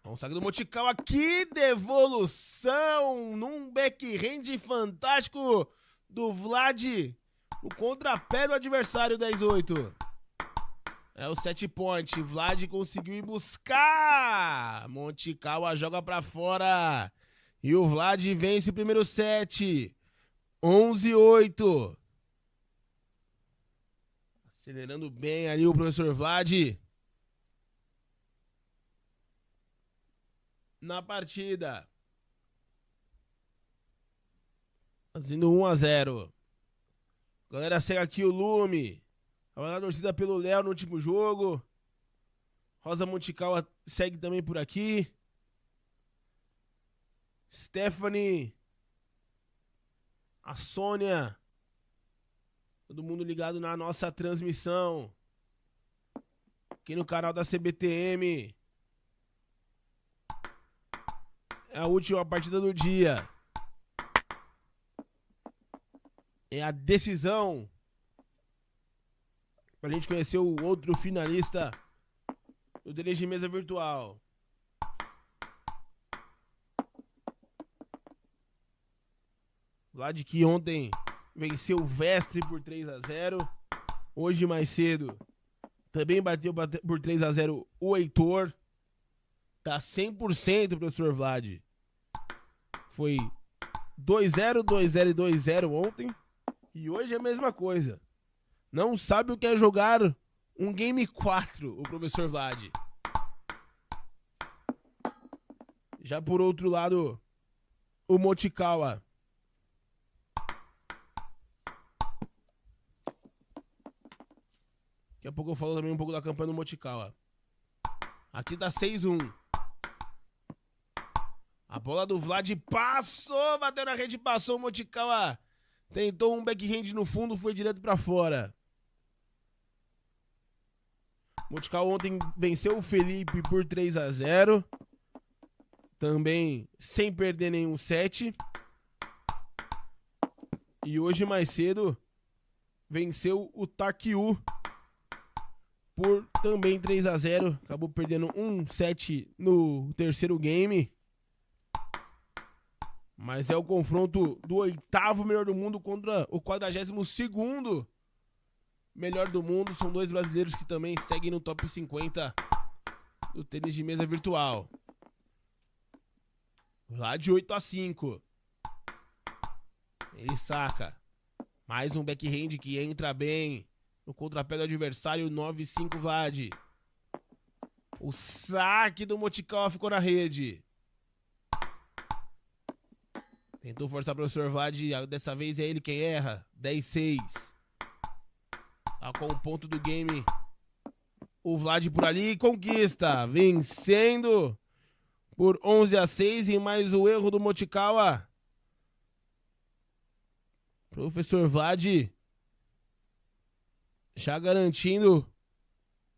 Um saque do Mochikawa. Que devolução num backhand fantástico do Vlad. O contrapé do adversário, 10-8. É o 7 point. Vlad conseguiu ir buscar. Mochikawa joga pra fora. E o Vlad vence o primeiro set. 11-8. Acelerando bem ali o professor Vlad. Na partida. Fazendo 1-0. Galera, segue aqui o Lume. A torcida pelo Léo no último jogo. Rosa Mochikawa segue também por aqui. Stephanie. A Sônia. Todo mundo ligado na nossa transmissão. Aqui no canal da CBTM. É a última partida do dia. É a decisão. Pra gente conhecer o outro finalista do tênis de mesa virtual. Vlad que ontem venceu o Vestre por 3-0. Hoje mais cedo também bateu por 3-0 o Heitor. Tá 100% professor Vlad. Foi 2-0, 2-0 e 2-0 ontem. E hoje é a mesma coisa. Não sabe o que é jogar um Game 4, o professor Vlad. Já por outro lado, o Mochikawa. Daqui a pouco eu falo também um pouco da campanha do Mochikawa. Aqui tá 6-1. A bola do Vlad passou, bateu na rede, passou. O Mochikawa tentou um backhand no fundo, foi direto pra fora. Mochikawa ontem venceu o Felipe por 3-0. Também sem perder nenhum set. E hoje mais cedo venceu o Takyu por também 3-0. Acabou perdendo 1-7 no terceiro game. Mas é o confronto do 8º melhor do mundo contra o 42º melhor do mundo. São dois brasileiros que também seguem no top 50 do tênis de mesa virtual. Lá de 8-5. Ele saca. Mais um backhand que entra bem no contrapé do adversário. 9-5 Vlad. O saque do Mochikawa ficou na rede. Tentou forçar o professor Vlad. Dessa vez é ele quem erra. 10-6. Tá com o ponto do game. O Vlad por ali conquista. Vencendo por 11-6. E mais o erro do Mochikawa. Professor Vlad já garantindo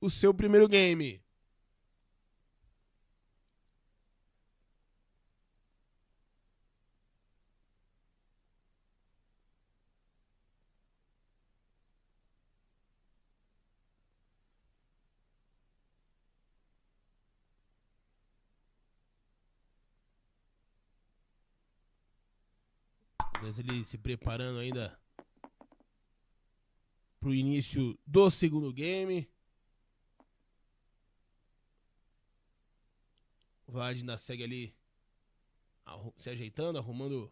o seu primeiro game. Ele se preparando ainda pro início do segundo game. O Vlad ainda segue ali se ajeitando, arrumando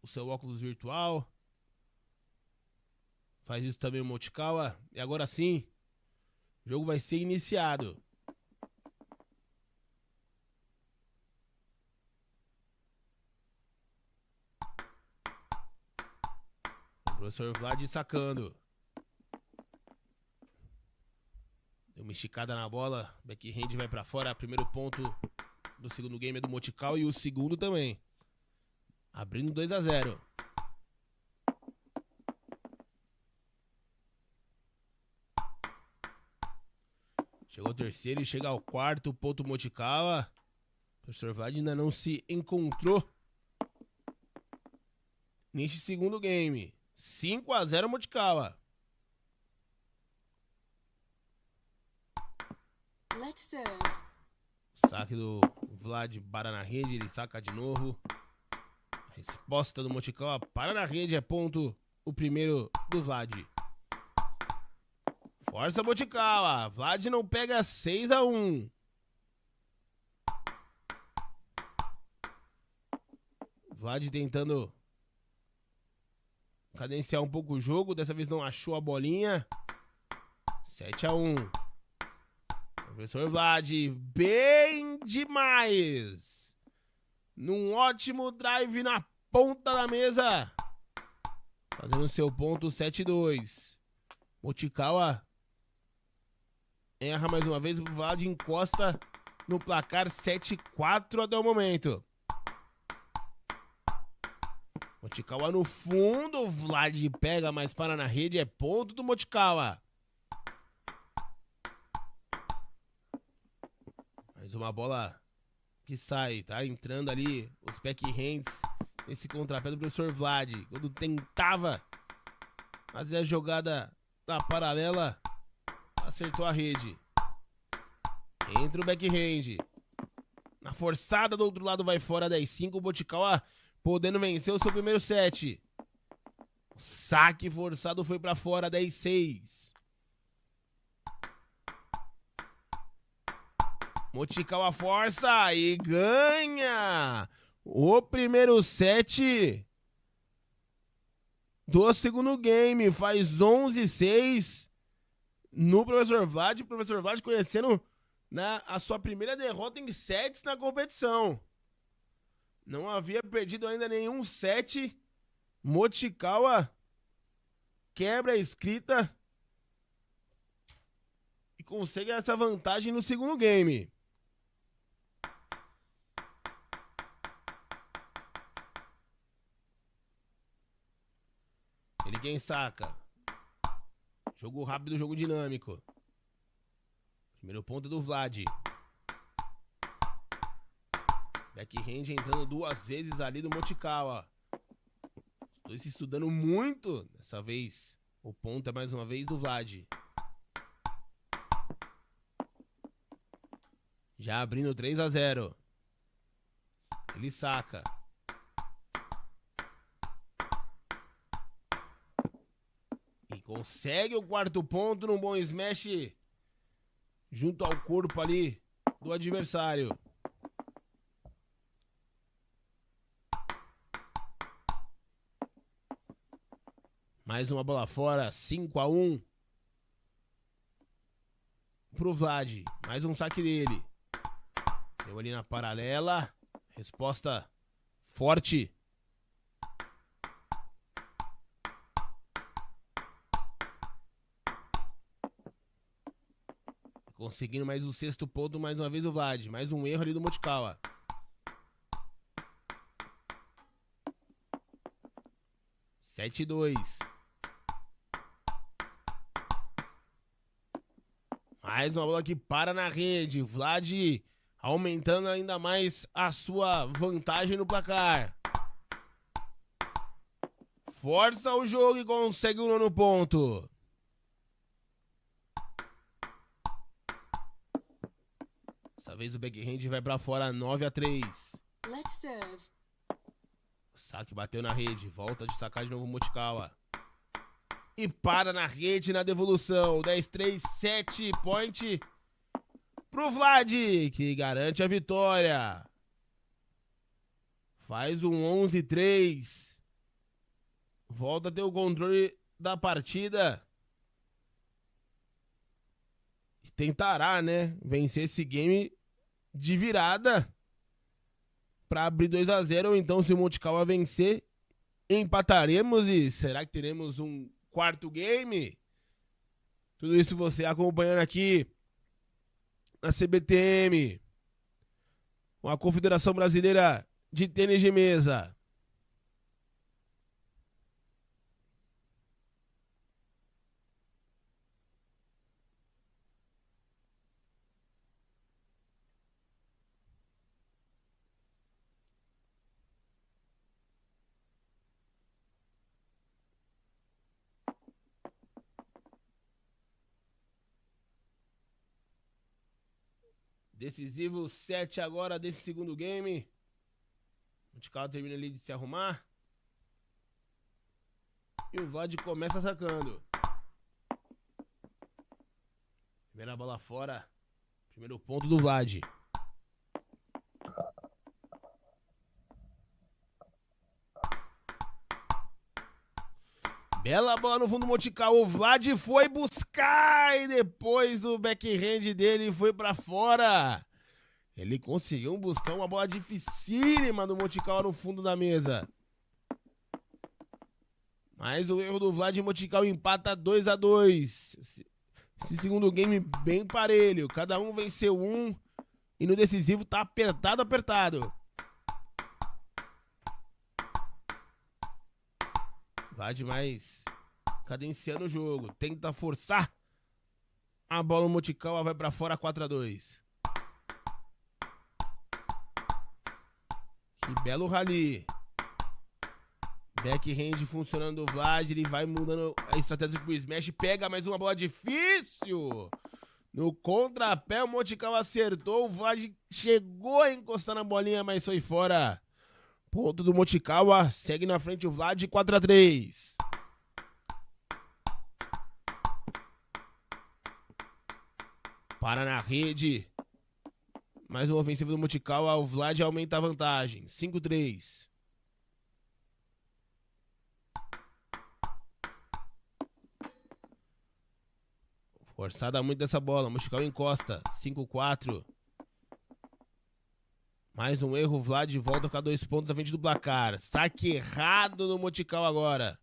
o seu óculos virtual. Faz isso também o Mochikawa. E agora sim, o jogo vai ser iniciado. O professor Vlad sacando. Deu uma esticada na bola. Backhand vai pra fora. Primeiro ponto do segundo game é do Mochikawa. E o segundo também. Abrindo 2-0. Chegou o terceiro e chega ao quarto ponto Mochikawa. O professor Vlad ainda não se encontrou neste segundo game. 5-0 Mochikawa. Saque do Vlad para na rede. Ele saca de novo. A resposta do Mochikawa para na rede. É ponto o primeiro do Vlad. Força Mochikawa. Vlad não pega 6-1. Vlad tentando cadenciar um pouco o jogo. Dessa vez não achou a bolinha. 7-1. Professor Vlad, bem demais. Num ótimo drive na ponta da mesa. Fazendo seu ponto 7-2. Mochikawa erra mais uma vez. O Vlad encosta no placar 7-4 até o momento. Mochikawa no fundo. O Vlad pega, mas para na rede. É ponto do Mochikawa. Mais uma bola que sai. Tá entrando ali os backhands nesse contrapé do professor Vlad. Quando tentava fazer a jogada na paralela, acertou a rede. Entra o backhand. Na forçada do outro lado vai fora 10-5. O Mochikawa podendo vencer o seu primeiro set. O saque forçado foi pra fora 10-6. Mochikawa força e ganha o primeiro set do segundo game. Faz 11-6 no professor Vlad. O professor Vlad conhecendo a sua primeira derrota em sets na competição. Não havia perdido ainda nenhum set. Mochikawa quebra a escrita e consegue essa vantagem no segundo game. Ele quem saca. Jogo rápido, jogo dinâmico. Primeiro ponto do Vlad. Backhand entrando duas vezes ali do Mochikawa. Os dois se estudando muito. Dessa vez, o ponto é mais uma vez do Vlad. Já abrindo 3-0. Ele saca. E consegue o quarto ponto num bom smash junto ao corpo ali do adversário. Mais uma bola fora, 5-1 pro Vlad. Mais um saque dele. Deu ali na paralela. Resposta forte. Conseguindo mais o sexto ponto, mais uma vez o Vlad. Mais um erro ali do Mochikawa. Sete e 2. Mais uma bola que para na rede. Vlad aumentando ainda mais a sua vantagem no placar. Força o jogo e consegue o 9º ponto. Dessa vez o backhand vai pra fora, 9-3. Let's serve. O saque bateu na rede. Volta de sacar de novo o Mochikawa. E para na rede na devolução. 10-3, 7 point pro Vlad, que garante a vitória. Faz um 11-3. Volta a ter o controle da partida. E tentará, né, vencer esse game de virada para abrir 2-0. Ou então, se o Mochikawa vencer, empataremos. E será que teremos um quarto game? Tudo isso você acompanhando aqui na CBTM, com a Confederação Brasileira de Tênis de Mesa. Decisivo 7 agora desse segundo game. O Mochikawa termina ali de se arrumar. E o Vlad começa sacando. Primeira bola fora. Primeiro ponto do Vlad. Bela bola no fundo do Mochikawa. O Vlad foi buscar e depois o backhand dele foi pra fora. Ele conseguiu buscar uma bola dificílima do Mochikawa no fundo da mesa. Mas o erro do Vlad, Mochikawa empata 2-2. Esse segundo game bem parelho. Cada um venceu um. E no decisivo tá apertado, apertado. Vlad mais cadenciando o jogo. Tenta forçar. A bola no Mochikawa vai pra fora, 4-2. Que belo rally. Backhand funcionando do Vlad. Ele vai mudando a estratégia pro smash. Pega mais uma bola difícil. No contrapé o Mochikawa acertou. O Vlad chegou a encostar na bolinha, mas foi fora. Ponto do Mochikawa. Segue na frente o Vlad, 4-3. Para na rede. Mais uma ofensiva do Mochikawa. O Vlad aumenta a vantagem. 5-3. Forçada muito dessa bola. Mochikawa encosta. 5-4. Mais um erro. O Vlad volta a ficar 2 pontos à frente do placar. Saque errado no Mochikawa agora.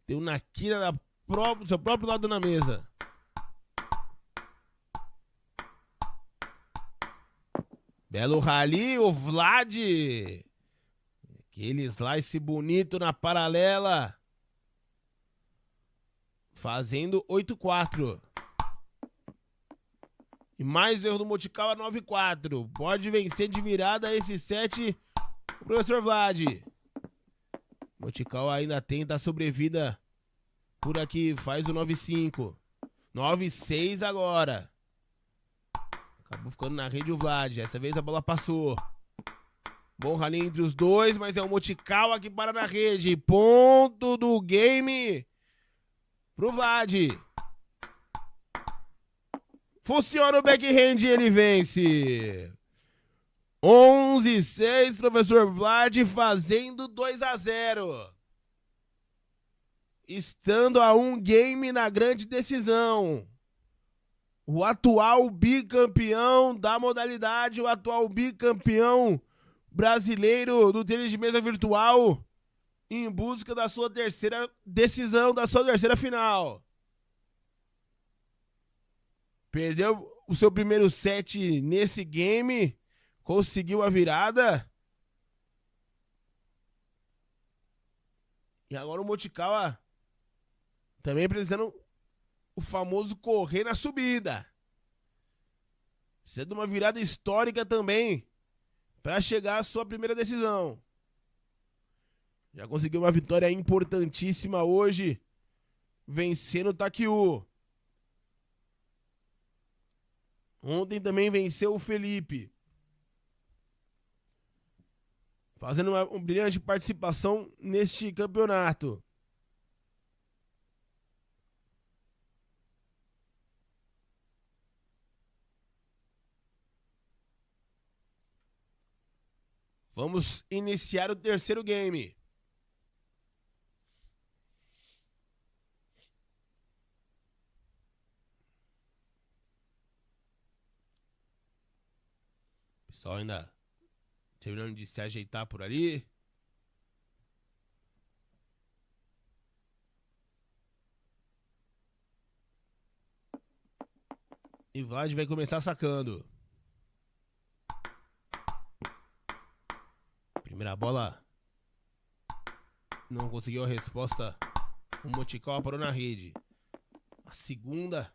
Deu na quina do seu próprio lado na mesa. Belo rally, o Vlad. Aquele slice bonito na paralela. Fazendo 8-4. E mais erro do Mochikawa, 9-4. Pode vencer de virada esse set o professor Vlad. Mochikawa ainda tenta a sobrevida por aqui. Faz o 9-5. 9-6 agora. Acabou ficando na rede o Vlad. Dessa vez a bola passou. Bom rally entre os dois, mas é o Mochikawa que para na rede. Ponto do game pro Vlad. Funciona o backhand e ele vence. 11-6, professor Vlad fazendo 2-0. Estando a um game na grande decisão. O atual bicampeão da modalidade, o atual bicampeão brasileiro do tênis de mesa virtual, em busca da sua terceira decisão, da sua terceira final. Perdeu o seu primeiro set nesse game, conseguiu a virada. E agora o Mochikawa também precisando o famoso correr na subida. Precisa de uma virada histórica também para chegar à sua primeira decisão. Já conseguiu uma vitória importantíssima hoje, vencendo o Takyu. Ontem também venceu o Felipe, fazendo uma brilhante participação neste campeonato. Vamos iniciar o terceiro game. O pessoal ainda terminando de se ajeitar por ali. E Vlad vai começar sacando. Primeira bola. Não conseguiu a resposta. O Mochikawa parou na rede. A segunda.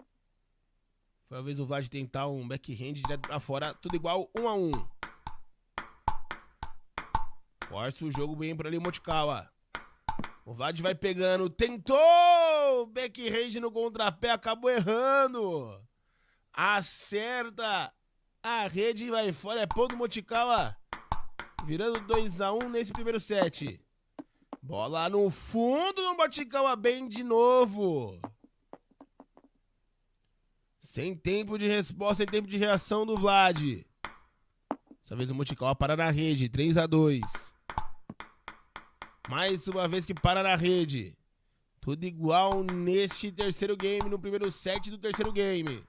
Foi a vez do Vlad tentar um backhand direto pra fora. Tudo igual, 1-1. Força o jogo bem por ali o Mochikawa. O Vlad vai pegando. Tentou! Backhand no contrapé. Acabou errando. Acerta a rede e vai fora. É ponto do Mochikawa. Virando 2-1 nesse primeiro set. Bola no fundo do Mochikawa bem de novo. Sem tempo de resposta, sem tempo de reação do Vlad. Dessa vez o Mochikawa para na rede. 3-2. Mais uma vez que para na rede. Tudo igual neste terceiro game, no primeiro set do terceiro game.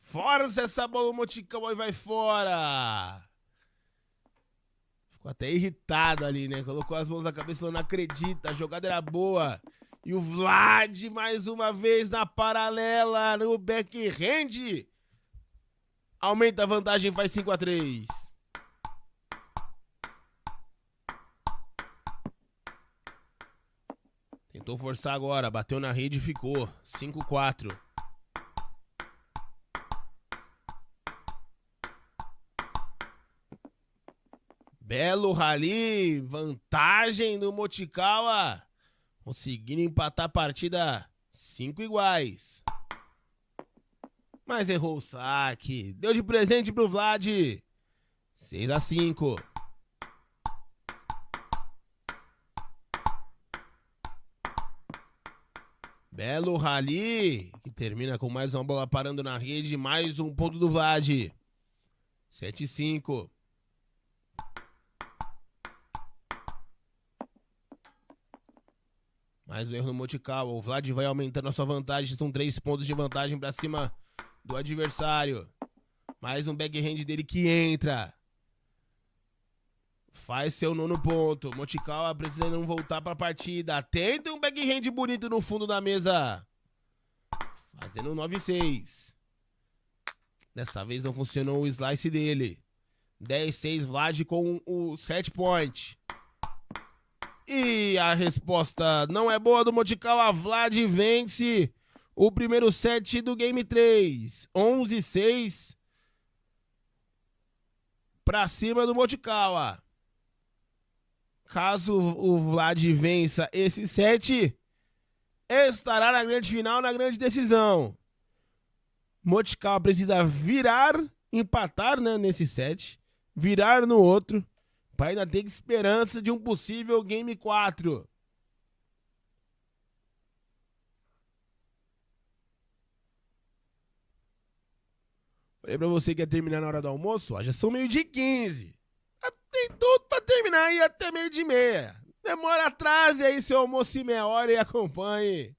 Força essa bola, o Mochikawa e vai fora. Ficou até irritado ali, né? Colocou as mãos na cabeça e falou, não acredita, a jogada era boa. E o Vlad mais uma vez na paralela, no backhand. Aumenta a vantagem, faz 5-3. Tentou forçar agora, bateu na rede e ficou. 5-4. Belo rally, vantagem do Mochikawa, conseguindo empatar a partida 5 iguais. Mas errou o saque, deu de presente pro Vlad, 6-5. Belo rally, que termina com mais uma bola parando na rede, mais um ponto do Vlad, 7-5. Mais um erro no Mochikawa. O Vlad vai aumentando a sua vantagem. São 3 pontos de vantagem pra cima do adversário. Mais um backhand dele que entra. Faz seu 9º ponto. Mochikawa precisa não voltar pra partida. Tenta um backhand bonito no fundo da mesa. Fazendo 9-6. Dessa vez não funcionou o slice dele. 10-6 Vlad com o set point. E a resposta não é boa do Mochikawa. Vlad vence o primeiro set do Game 3. 11-6 pra cima do Mochikawa. Caso o Vlad vença esse set, estará na grande final, na grande decisão. Moticala precisa virar, empatar, né, nesse set, virar no outro, para ainda ter esperança de um possível Game 4. Falei pra você que ia terminar na hora do almoço, ó, já são 12h15. Tem tudo pra terminar aí até 12h30. Demora atrás aí seu almoço em meia hora e acompanhe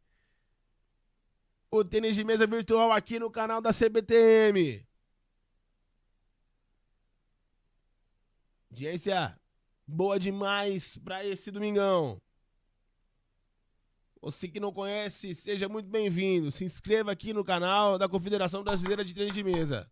o tênis de mesa virtual aqui no canal da CBTM. Audiência boa demais pra esse domingão. Você que não conhece, seja muito bem-vindo. Se inscreva aqui no canal da Confederação Brasileira de Tênis de Mesa.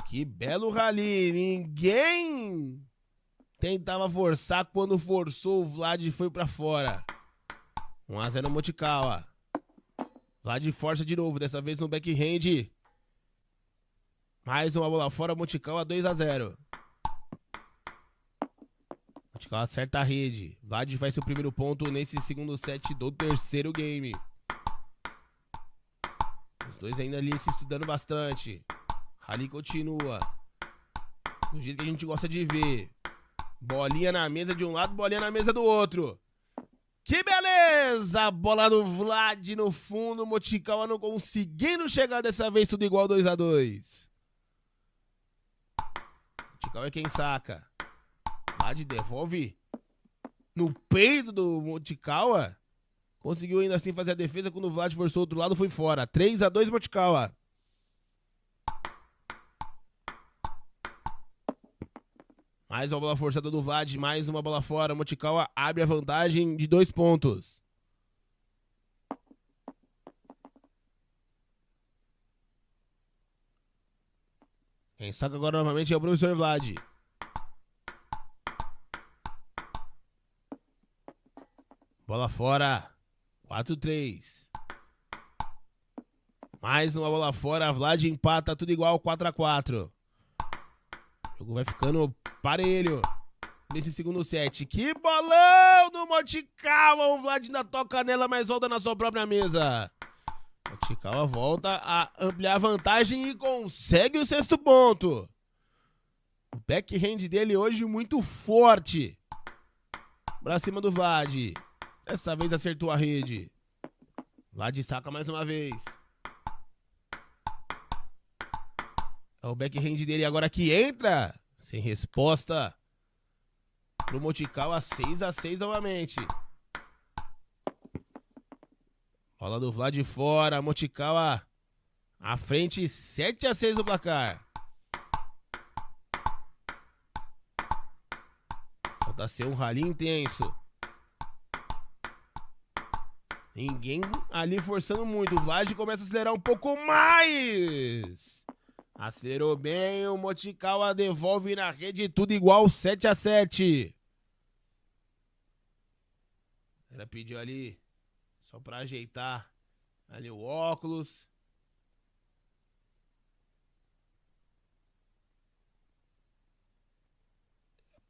Que belo rally. Ninguém tentava forçar. Quando forçou, o Vlad foi pra fora. 1-0 Moticala. Vlad força de novo, dessa vez no backhand. Mais uma bola fora, Moticala 2-0. Moticala acerta a rede. Vlad faz seu primeiro ponto nesse segundo set do terceiro game. Os dois ainda ali se estudando bastante. Rally continua. Do jeito que a gente gosta de ver. Bolinha na mesa de um lado, bolinha na mesa do outro. Que beleza! Bola do Vlad no fundo. Moticala não conseguindo chegar dessa vez, tudo igual 2-2. Moticala é quem saca. Vlad devolve no peito do Moticala. Conseguiu ainda assim fazer a defesa. Quando o Vlad forçou o outro lado, foi fora. 3-2 Moticala. Mais uma bola forçada do Vlad, mais uma bola fora. Moticala abre a vantagem de 2 pontos. Quem saca agora novamente é o professor Vlad. Bola fora. 4-3. Mais uma bola fora. Vlad empata, tudo igual, 4-4. O jogo vai ficando parelho nesse segundo set. Que bolão do Moticala. O Vlad ainda toca nela, mas volta na sua própria mesa. Moticala volta a ampliar a vantagem e consegue o 6º ponto. O backhand dele hoje muito forte. Pra cima do Vlad. Dessa vez acertou a rede. Vlad saca mais uma vez. É o backhand dele agora que entra. Sem resposta. Pro Moticala 6-6 novamente. Bola do Vlad fora. Moticala à frente, 7-6 no placar. Volta a ser um rally intenso. Ninguém ali forçando muito. O Vlad começa a acelerar um pouco mais. Acelerou bem. O Moticala devolve na rede. Tudo igual, 7-7. Ela pediu ali só pra ajeitar ali o óculos.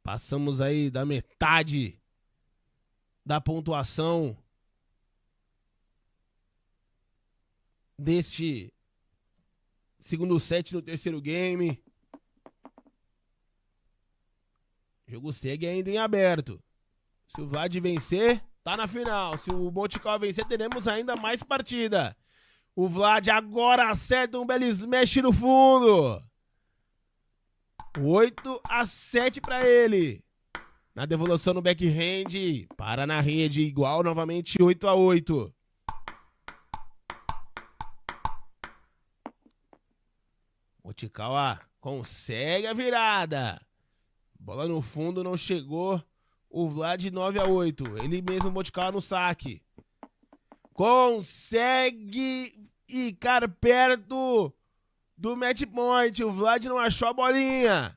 Passamos aí da metade da pontuação deste segundo set no terceiro game. O jogo segue ainda em aberto. Se o Vlad vencer, tá na final. Se o Moticala vencer, teremos ainda mais partida. O Vlad agora acerta um belo smash no fundo. 8-7 pra ele. Na devolução no backhand. Para na rede, igual novamente, 8-8. Moticala consegue a virada. Bola no fundo, não chegou. O Vlad 9-8. Ele mesmo, Moticala no saque. Consegue ficar perto do match point. O Vlad não achou a bolinha.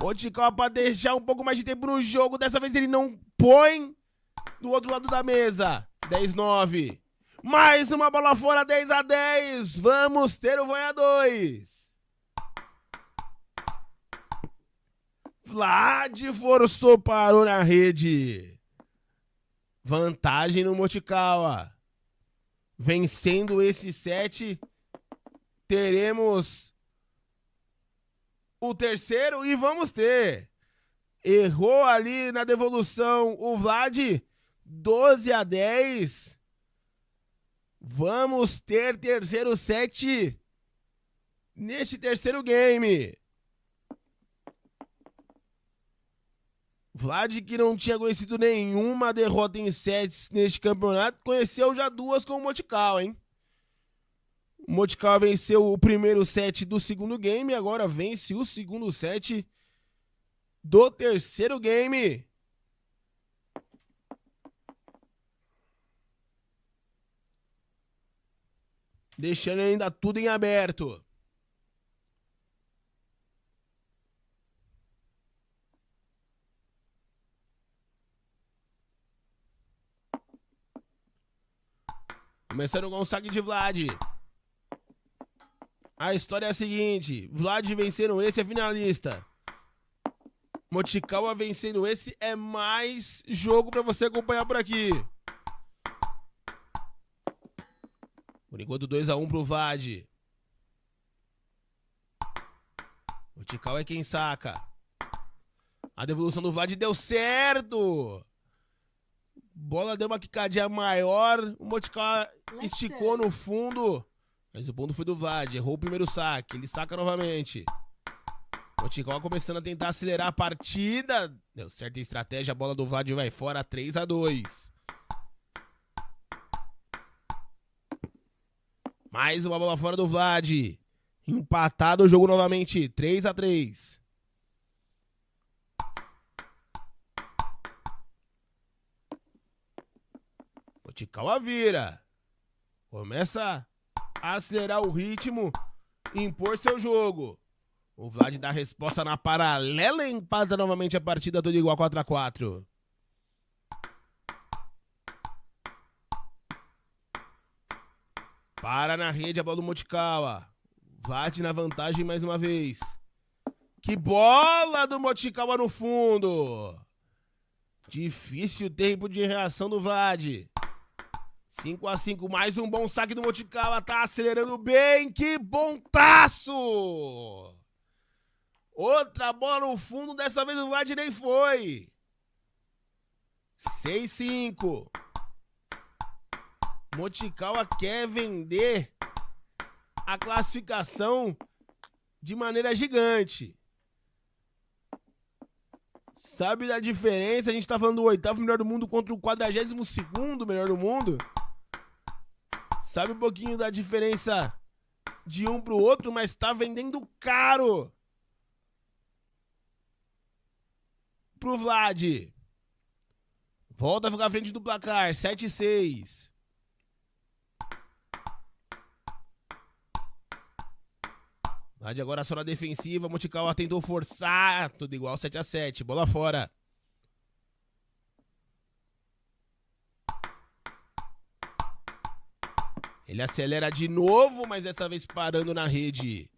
Moticala para deixar um pouco mais de tempo no jogo. Dessa vez ele não põe do outro lado da mesa. 10-9. Mais uma bola fora, 10-10. Vamos ter o Voia 2. Vlad forçou, parou na rede. Vantagem no Mochikawa. Vencendo esse set, teremos o terceiro e vamos ter. Errou ali na devolução o Vlad, 12-10. Vamos ter terceiro set neste terceiro game. Vlad, que não tinha conhecido nenhuma derrota em sets neste campeonato, conheceu já duas com o Mochikawa, hein? O Mochikawa venceu o primeiro set do segundo game, agora vence o segundo set do terceiro game. Deixando ainda tudo em aberto. Começando com o saque de Vlad. A história é a seguinte: Vlad vencendo esse é finalista. Mochikawa vencendo esse é mais jogo pra você acompanhar por aqui. Por enquanto 2-1 pro Vlad. Mochikawa é quem saca. A devolução do Vlad deu certo. Bola deu uma quicadinha maior. O Mochikawa esticou no fundo. Mas o ponto foi do Vlad. Errou o primeiro saque. Ele saca novamente. Mochikawa começando a tentar acelerar a partida. Deu certa estratégia. A bola do Vlad vai fora. 3-2. Mais uma bola fora do Vlad. Empatado o jogo novamente. 3-3. Mochikawa vira. Começa a acelerar o ritmo, impor seu jogo. O Vlad dá a resposta na paralela e empata novamente a partida, tudo igual 4-4. Para na rede a bola do Mochikawa. Vlad na vantagem mais uma vez. Que bola do Mochikawa no fundo. Difícil tempo de reação do Vlad. 5-5, mais um bom saque do Mochikawa, tá acelerando bem, que bom taço! Outra bola no fundo, dessa vez o Vlad nem foi. 6-5. Mochikawa quer vender a classificação de maneira gigante. Sabe da diferença? A gente tá falando do 8º melhor do mundo contra o 42º melhor do mundo. Sabe um pouquinho da diferença de um pro outro, mas tá vendendo caro pro Vlad. Volta a ficar à frente do placar, 7-6. Vlad agora só na defensiva, Mochikawa tentou forçar, tudo igual, 7-7, bola fora. Ele acelera de novo, mas dessa vez parando na rede.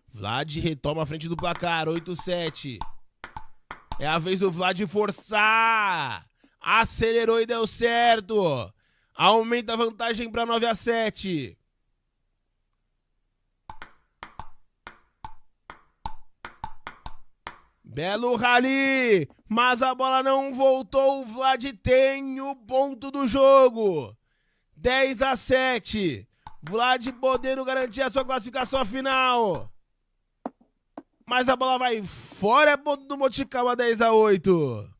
Vlad retoma a frente do placar, 8-7. É a vez do Vlad forçar. Acelerou e deu certo. Aumenta a vantagem para 9-7. Belo rally, mas a bola não voltou. O Vlad tem o ponto do jogo. 10-7. Vlad podendo garantir a sua classificação final. Mas a bola vai fora, é ponto do Mochikawa, 10-8.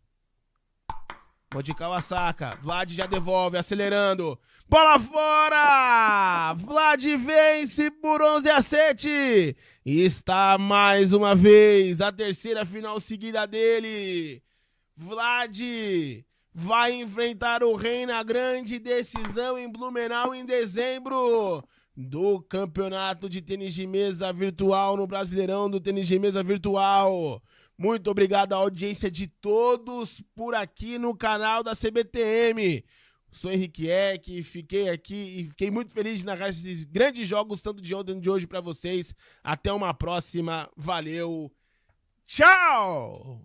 Mochikawa saca, Vlad já devolve, acelerando. Bola fora! Vlad vence por 11-7. E está mais uma vez a terceira final seguida dele. Vlad vai enfrentar o Reina Grande, decisão em Blumenau em dezembro do campeonato de tênis de mesa virtual no Brasileirão do tênis de mesa virtual. Muito obrigado à audiência de todos por aqui no canal da CBTM. Sou Henrique Eck, fiquei aqui e fiquei muito feliz de narrar esses grandes jogos, tanto de ontem como de hoje para vocês. Até uma próxima, valeu, tchau!